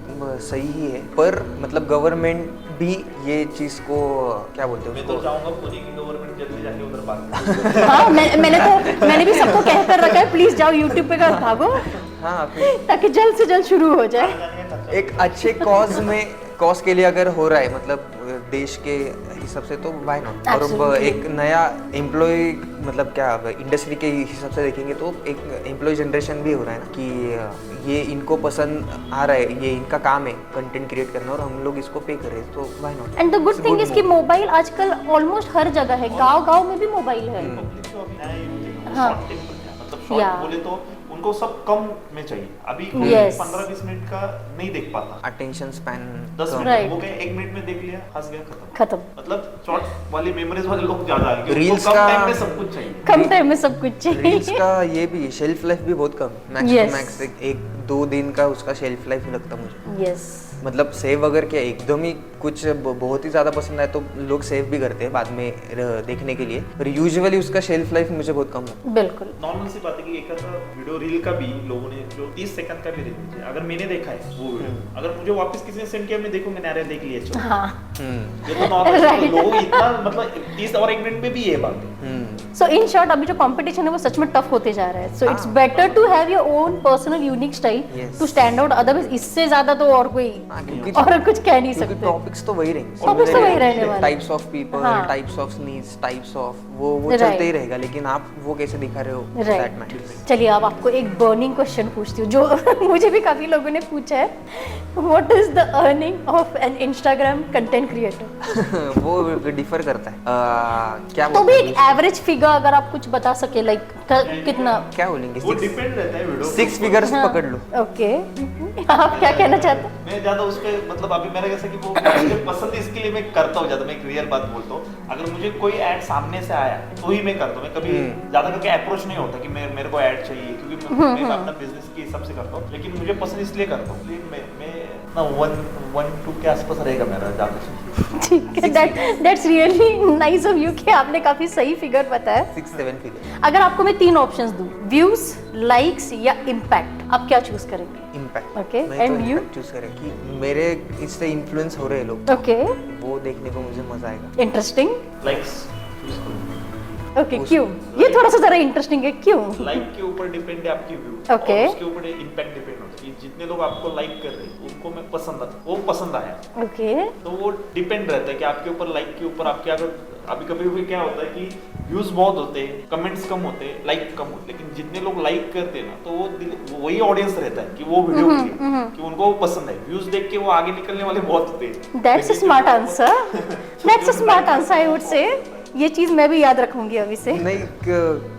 Speaker 3: सही ही है, पर मतलब गवर्नमेंट भी ये चीज को क्या बोलते हैं
Speaker 5: मैं तो
Speaker 3: उसको
Speaker 5: चाहूंगा पुणे की गवर्नमेंट जल्दी जाके उधर बात
Speaker 4: हाँ मैंने भी सबको कह कर रखा है प्लीज जाओ यूट्यूब पे भागो
Speaker 3: हाँ फिर
Speaker 4: ताकि जल्द से जल्द शुरू हो जाए।
Speaker 3: एक अच्छे कॉज के लिए अगर हो रहा है मतलब देश के हिसाब से तो व्हाई नॉट। और अब
Speaker 4: Absolutely.
Speaker 3: एक नया एम्प्लॉय मतलब क्या इंडस्ट्री के हिसाब से देखेंगे तो एक एम्प्लॉय जनरेशन भी हो रहा है ना कि ये इनको पसंद आ रहा है, ये इनका काम है कंटेंट क्रिएट करना और हम लोग इसको पे कर रहे हैं तो why not.
Speaker 4: And the good thing is कि मोबाइल आजकल ऑलमोस्ट हर जगह है, गांव में भी मोबाइल है। हाँ।
Speaker 5: मतलब शॉर्ट बोले तो उनको सब कम में चाहिए। अभी
Speaker 4: Yes.
Speaker 5: 15-20 मिनट का नहीं देख पाता,
Speaker 3: अटेंशन स्पैन
Speaker 5: 10
Speaker 3: कम।
Speaker 5: Minute
Speaker 4: Right.
Speaker 5: हो गए, 1 मिनट में देख लिया, हंस गया, खत्म।
Speaker 4: खत्म।
Speaker 5: मतलब शॉर्ट वाली मेमोरीज वाले लोग ज्यादा है क्योंकि
Speaker 3: Reels
Speaker 5: उनको कम
Speaker 3: का-
Speaker 5: टाइम में सब कुछ चाहिए।
Speaker 4: कम टाइम में सब कुछ
Speaker 3: रील्स
Speaker 4: चाहिए।
Speaker 3: का ये भी शेल्फ लाइफ भी बहुत कम, मैक्स
Speaker 4: Yes.
Speaker 3: टू मैक्स 1-2 दिन का उसका शेल्फ लाइफ लगता मुझे।
Speaker 4: यस
Speaker 3: मतलब सेव अगर क्या एकदम ही कुछ बहुत ही ज़्यादा पसंद आए तो लोग सेव भी करते हैं बाद में देखने के लिए, पर यूजुअली उसका शेल्फ लाइफ मुझे बहुत कम है।
Speaker 4: बिल्कुल।
Speaker 5: नॉर्मल सी बात है कि एक ऐसा वीडियो रील का भी लोगों ने जो 30 सेकंड का भी रील मुझे अगर मैंने देखा है वो वीडियो, अगर मुझे वापस किसी ने सेंड किया मैं देखूं मैंने अरे देख लिया चलो।
Speaker 4: हाँ
Speaker 5: ये तो नॉर्मल
Speaker 4: Right.
Speaker 5: लोग इतना मतलब 30 और 1 मिनट में भी ये बात है।
Speaker 4: सो इन शॉर्ट अभी जो कंपटीशन है वो सच में टफ होते जा रहा है। सो इट्स
Speaker 3: हाँ।
Speaker 4: Better to have your own personal unique style
Speaker 3: Yes.
Speaker 4: To stand out, otherwise इससे ज्यादा तो और कोई
Speaker 3: क्योंकि
Speaker 4: और कुछ कह नहीं
Speaker 3: क्योंकि
Speaker 4: सकते।
Speaker 3: टॉपिक्स तो वही रहेंगे,
Speaker 4: Topics तो वही रहने वाले।
Speaker 3: टाइप्स ऑफ पीपल,
Speaker 4: हाँ।
Speaker 3: Types of needs, types of वो
Speaker 4: Right.
Speaker 3: चलते ही रहेगा, लेकिन आप वो कैसे दिखा रहे हो दैट
Speaker 4: राइट।
Speaker 3: मैटर्स।
Speaker 4: चलिए अब आपको एक बर्निंग क्वेश्चन पूछती हूँ जो मुझे भी काफी लोगों ने पूछा है। What is the earning of an Instagram content creator?
Speaker 3: वो डिफर करता है क्या
Speaker 4: तो भी
Speaker 3: बोलते
Speaker 4: एक
Speaker 3: हैं
Speaker 4: एवरेज फिगर अगर आप कुछ बता सके, लाइक कितना?
Speaker 3: क्या बोलेंगे,
Speaker 5: वो डिपेंड रहता है वीडियो
Speaker 3: 6 फिगर्स
Speaker 4: हाँ।
Speaker 3: पकड़ लो।
Speaker 4: ओके आप क्या कहना चाहते हैं?
Speaker 5: मैं ज्यादा उस पे मतलब अभी मेरा कैसा कि वो मुझे पसंद है इसके लिए मैं करता हूँ ज्यादा। मैं एक रियल बात बोलता हूँ, अगर मुझे कोई ऐड सामने से आया तो ही मैं करता हूँ। मैं कभी ज्यादा करके अप्रोच नहीं होता कि मेरे को ऐड चाहिए, क्योंकि मैं अपना बिजनेस के हिसाब से करता हूँ, लेकिन मुझे पसंद इसलिए करता हूँ। मैं ना 1-2 के आसपास रहेगा मेरा ज्यादा।
Speaker 4: ठीक है, that's really nice of you कि आपने काफी सही फिगर बताया।
Speaker 3: 6-7 फिगर।
Speaker 4: अगर आपको मैं 3 ऑप्शंस दूं, व्यूज, लाइक्स या इम्पैक्ट, आप क्या चूज करेंगे?
Speaker 3: इम्पैक्ट।
Speaker 4: Okay,
Speaker 3: मैं
Speaker 4: and
Speaker 3: तो
Speaker 4: you?
Speaker 3: इम्पैक्ट चूज करें कि मेरे इससे इन्फ्लुएंस हो रहे लोग,
Speaker 4: ओके
Speaker 3: वो देखने को मुझे मजा आएगा।
Speaker 4: इंटरेस्टिंग।
Speaker 5: लाइक्स
Speaker 4: ओके क्यों? ये थोड़ा सा जरा इंटरेस्टिंग है, क्यों?
Speaker 5: लाइक के ऊपर डिपेंड है आपकी व्यू,
Speaker 4: Okay.
Speaker 5: और उसके ऊपर इम्पैक्ट डिपेंड होता है कि जितने लोग आपको लाइक कर रहे हैं उनको मैं पसंद आया,
Speaker 4: ओके
Speaker 5: तो वो डिपेंड रहता है कि आपके ऊपर लाइक के ऊपर आपके अगर अभी कभी क्या होता है कि व्यूज बहुत होते हैं, कमेंट्स कम होते हैं, लाइक कम होते हैं, लेकिन जितने लोग लाइक करते हैं ना तो वो वही ऑडियंस रहता है कि वो वीडियो के लिए कि उनको वो पसंद है। व्यूज देख के वो आगे निकलने वाले बहुत होते हैं।
Speaker 4: That's a smart answer, that's a smart answer I would say. ये चीज मैं भी याद रखूंगी अभी से।
Speaker 3: नहीं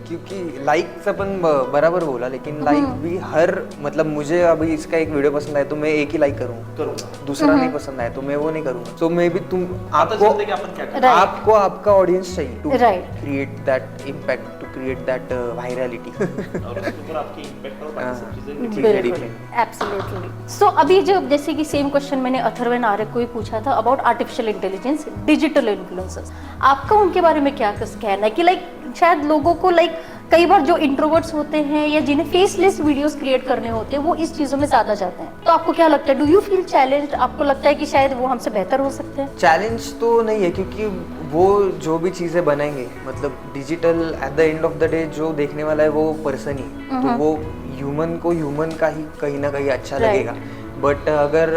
Speaker 3: क्योंकि लाइक अपन बराबर बोला, लेकिन लाइक भी हर मतलब मुझे अभी इसका एक वीडियो पसंद आया तो मैं एक ही लाइक करूंगा, दूसरा नहीं पसंद आया तो मैं वो नहीं करूंगा। सो मे बी तुम
Speaker 5: पता
Speaker 3: आपको
Speaker 5: चलता है कि अपन क्या कर
Speaker 4: Right.
Speaker 3: आपको आपका ऑडियंस चाहिए to
Speaker 4: Right.
Speaker 3: Create that impact, to create that virality.
Speaker 5: और उसके ऊपर आपकी इम्पैक्ट और बाकी सब चीजें भी
Speaker 3: ठीक है,
Speaker 4: बिल्कुल,
Speaker 3: ठीक है।
Speaker 4: एब्सोल्युटली। सो अभी जो जैसे कि सेम क्वेश्चन मैंने अथर्व आर्य को ही पूछा था about artificial intelligence, digital influencers, आपका उनके बारे में क्या कहना है कि लाइक शायद लोगों को लाइक कई बार जो इंट्रोवर्ट्स होते हैं या जिन्हें फेसलेस वीडियोस क्रिएट करने होते हैं वो इस चीजों में ज्यादा जाते हैं, तो आपको क्या लगता है, डू यू फील चैलेंज्ड? आपको लगता है कि शायद वो हमसे बेहतर हो सकते हैं?
Speaker 3: चैलेंज तो नहीं है, क्योंकि वो जो भी चीज़ें बनाएंगे मतलब digital at the end of the day जो देखने वाला है वो पर्सन ही, तो वो ह्यूमन को ह्यूमन का ही कहीं ना कहीं अच्छा
Speaker 4: Right.
Speaker 3: लगेगा। बट अगर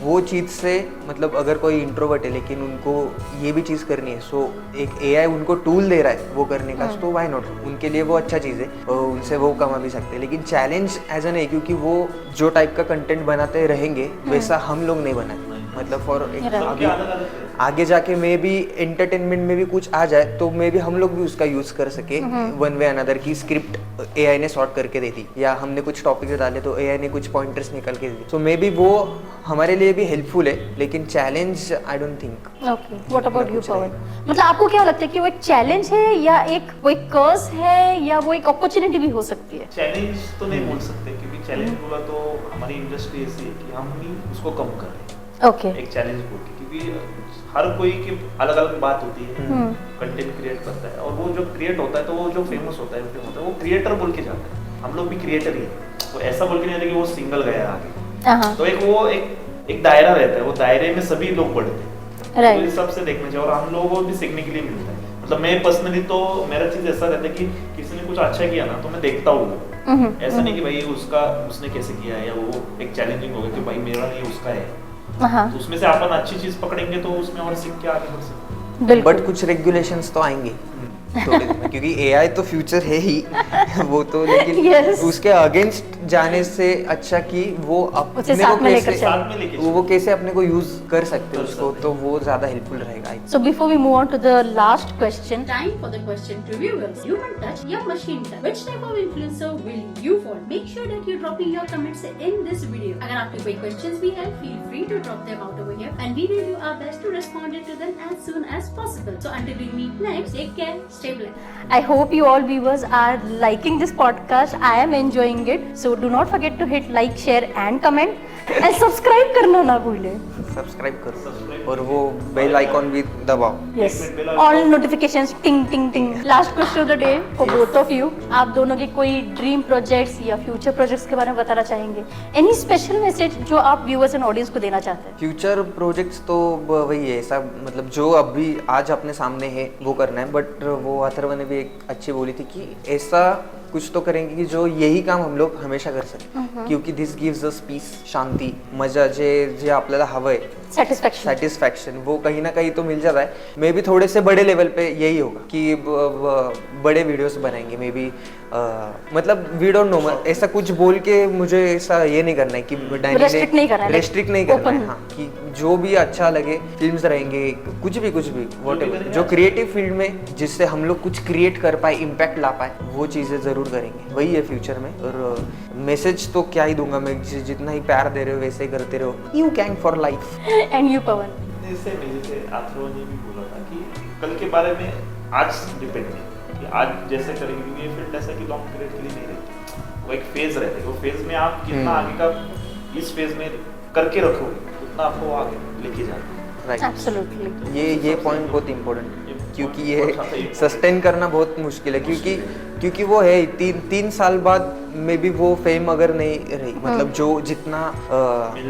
Speaker 3: वो चीज़ से मतलब अगर कोई इंट्रोवर्ट है लेकिन उनको ये भी चीज़ करनी है, सो एक एआई उनको टूल दे रहा है वो करने का, तो व्हाई नॉट, उनके लिए वो अच्छा चीज़ है और उनसे वो कमा भी सकते हैं। लेकिन चैलेंज एज एन है, क्योंकि वो जो टाइप का कंटेंट बनाते रहेंगे वैसा हम लोग नहीं बनाए, मतलब फॉर आगे जाके मे भी एंटरटेनमेंट में भी कुछ आ जाए तो मे भी हम लोग भी उसका यूज कर सके वन वे अनदर की स्क्रिप्ट एआई ने सॉर्ट करके दे दी या हमने कुछ टॉपिक डाले तो एआई ने कुछ पॉइंटर्स निकल के दे दी, सो मे बी वो हमारे लिए भी हेल्पफुल है, लेकिन challenge I don't think.
Speaker 4: Okay, what about you Pawan? मतलब आपको क्या लगता है कि वो एक चैलेंज है या एक वो एक कर्स है या वो एक अपॉर्चुनिटी भी हो सकती है?
Speaker 5: चैलेंज तो नहीं बोल सकते, क्योंकि चैलेंज बोला तो हमारी इंडस्ट्री ऐसी है कि हम ही उसको कम कर रहे हैं।
Speaker 4: ओके,
Speaker 5: एक चैलेंज बोल के, क्योंकि हर कोई की अलग अलग बात होती है, कंटेंट क्रिएट करता है और वो जो क्रिएट होता है तो वो जो फेमस होता है वो क्रिएटर बोल के जाता है। हम लोग भी क्रिएटर ही है, तो ऐसा बोल के नहीं जाता कि वो सिंगल गया आगे, तो एक वो एक दायरा रहता है, वो दायरे में सभी लोग बढ़ते हैं, तो इस सबसे देखना चाहिए और हम लोगों को भी सीखने के लिए मिलता है। मतलब मैं पर्सनली तो मेरा चीज ऐसा रहता है कि किसी ने कुछ अच्छा किया ना तो मैं देखता हूँ, ऐसा नहीं कि भाई उसने कैसे किया है या वो एक चैलेंजिंग होगा कि भाई मेरा नहीं उसका है, तो उसमें से अपन अच्छी चीज पकड़ेंगे तो उसमें और सीख के आगे बढ़ सकते हैं।
Speaker 3: बट कुछ रेगुलेशंस तो आएंगे थोड़े दिन में, क्योंकि एआई तो फ्यूचर है ही वो तो, लेकिन
Speaker 4: Yes.
Speaker 3: उसके अगेंस्ट जाने से अच्छा कि वो अपने
Speaker 4: उसे
Speaker 3: को
Speaker 4: साथ में लेकर
Speaker 3: कैसे
Speaker 5: साथ में लेके
Speaker 3: वो कैसे अपने को यूज कर सकते हैं उसको, तो वो ज्यादा हेल्पफुल रहेगा।
Speaker 4: So before we move on to the last question,
Speaker 1: Time for the question to viewers. Human touch या machine touch? Which type of influencer will you follow? Make sure that you dropping your comments in this video. अगर आपके कोई questions भी है, feel free to drop them out over here, and we will do our best to respond to them as soon as possible. So until we meet next, take care, stay blessed.
Speaker 4: I hope you all viewers are liking this podcast. I am enjoying it. So do not forget to hit like, share and comment, and subscribe करना ना भूलें.
Speaker 3: Subscribe करो और वो bell icon भी दबाओ।
Speaker 4: Yes. All notifications ting ting ting. Last question of the day for both of you. आप दोनों के कोई ड्रीम प्रोजेक्ट्स या फ्यूचर प्रोजेक्ट्स के बारे में बताना चाहेंगे? एनी स्पेशल मैसेज जो आप व्यूअर्स एंड ऑडियंस को देना चाहते हैं?
Speaker 3: फ्यूचर प्रोजेक्ट्स तो वही है, सब मतलब जो अभी आज अपने सामने है वो करना है, बट वो अथर्व ने भी एक अच्छी बोली थी कि ऐसा कुछ तो करेंगे कि जो यही काम हम लोग हमेशा कर सकें, क्योंकि दिस गिव्स अस पीस, शांती, मजा जे आपल्याला हवंय, सेटिस्फैक्शन वो कहीं ना कहीं तो मिल जाता है। मे बी थोड़े से बड़े लेवल पे यही होगा कि बड़े वीडियोस बनाएंगे, मे बी मतलब वी डोंट नो, ऐसा कुछ बोल के मुझे ऐसा ये नहीं करना है कि
Speaker 4: रेस्ट्रिक्ट नहीं करना है,
Speaker 3: रेस्ट्रिक्ट नहीं करना है, हाँ, कि जो भी अच्छा लगे, फिल्म्स रहेंगे, कुछ भी व्हाटएवर जो क्रिएटिव फील्ड में जिससे हम लोग कुछ क्रिएट कर पाए, इम्पैक्ट ला पाए, वो चीजें जरूर करेंगे, वही है फ्यूचर में। और मैसेज तो क्या ही दूंगा मैं, जितना ही प्यार दे रहे हो वैसे ही करते रहो, you can for life.
Speaker 4: And you Pawan?
Speaker 5: जैसे अथर्व ने भी बोला था कि कल के बारे में आज डिपेंड है कि आज जैसे करेंगे, क्योंकि ये फील्ड ऐसा कि लॉन्ग पीरियड के लिए नहीं रहती, वो एक फेज रहता है, वो फेज में आप कितना आगे का इस फेज में करके रखोगे उतना आपको आगे लेके जाना।
Speaker 3: Right,
Speaker 4: absolutely.
Speaker 3: ये पॉइंट बहुत इम्पोर्टेंट है, क्योंकि ये सस्टेन करना बहुत मुश्किल है, क्योंकि वो है तीन साल बाद में भी वो फेम अगर नहीं रही, मतलब जो जितना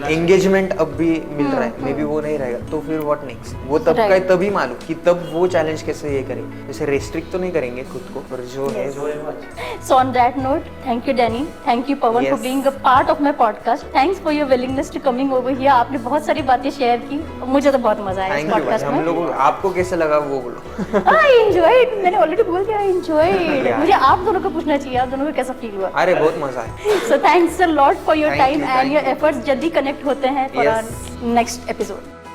Speaker 3: एंगेजमेंट अब भी मिल रहा है, मे बी वो नहीं रहेगा, तो फिर व्हाट नेक्स्ट, वो तब का तभी मालूम कि तब वो चैलेंज कैसे ये करें, जैसे रेस्ट्रिक्ट तो नहीं करेंगे खुद को, पर जो है वो
Speaker 4: So on that note, thank you Danny, thank you Pawan for being a part of my podcast. Thanks for your willingness to coming over here. आपने बहुत सारी बातें शेयर की, मुझे तो बहुत मजा आया इस पॉडकास्ट में।
Speaker 3: हम लोगों, आपको कैसे लगा वो बोलो।
Speaker 4: I enjoyed, मैंने ऑलरेडी बोल दिया I enjoyed। मुझे आप दोनों को पूछना चाहिए, आप दोनों को कैसा फील हुआ?
Speaker 3: अरे बहुत मजा आया।
Speaker 4: So thanks a lot for your
Speaker 3: Thank
Speaker 4: time
Speaker 3: you,
Speaker 4: and
Speaker 3: thank
Speaker 4: your
Speaker 3: you.
Speaker 4: efforts. जल्दी कनेक्ट होते हैं for
Speaker 3: Yes.
Speaker 4: our next episode.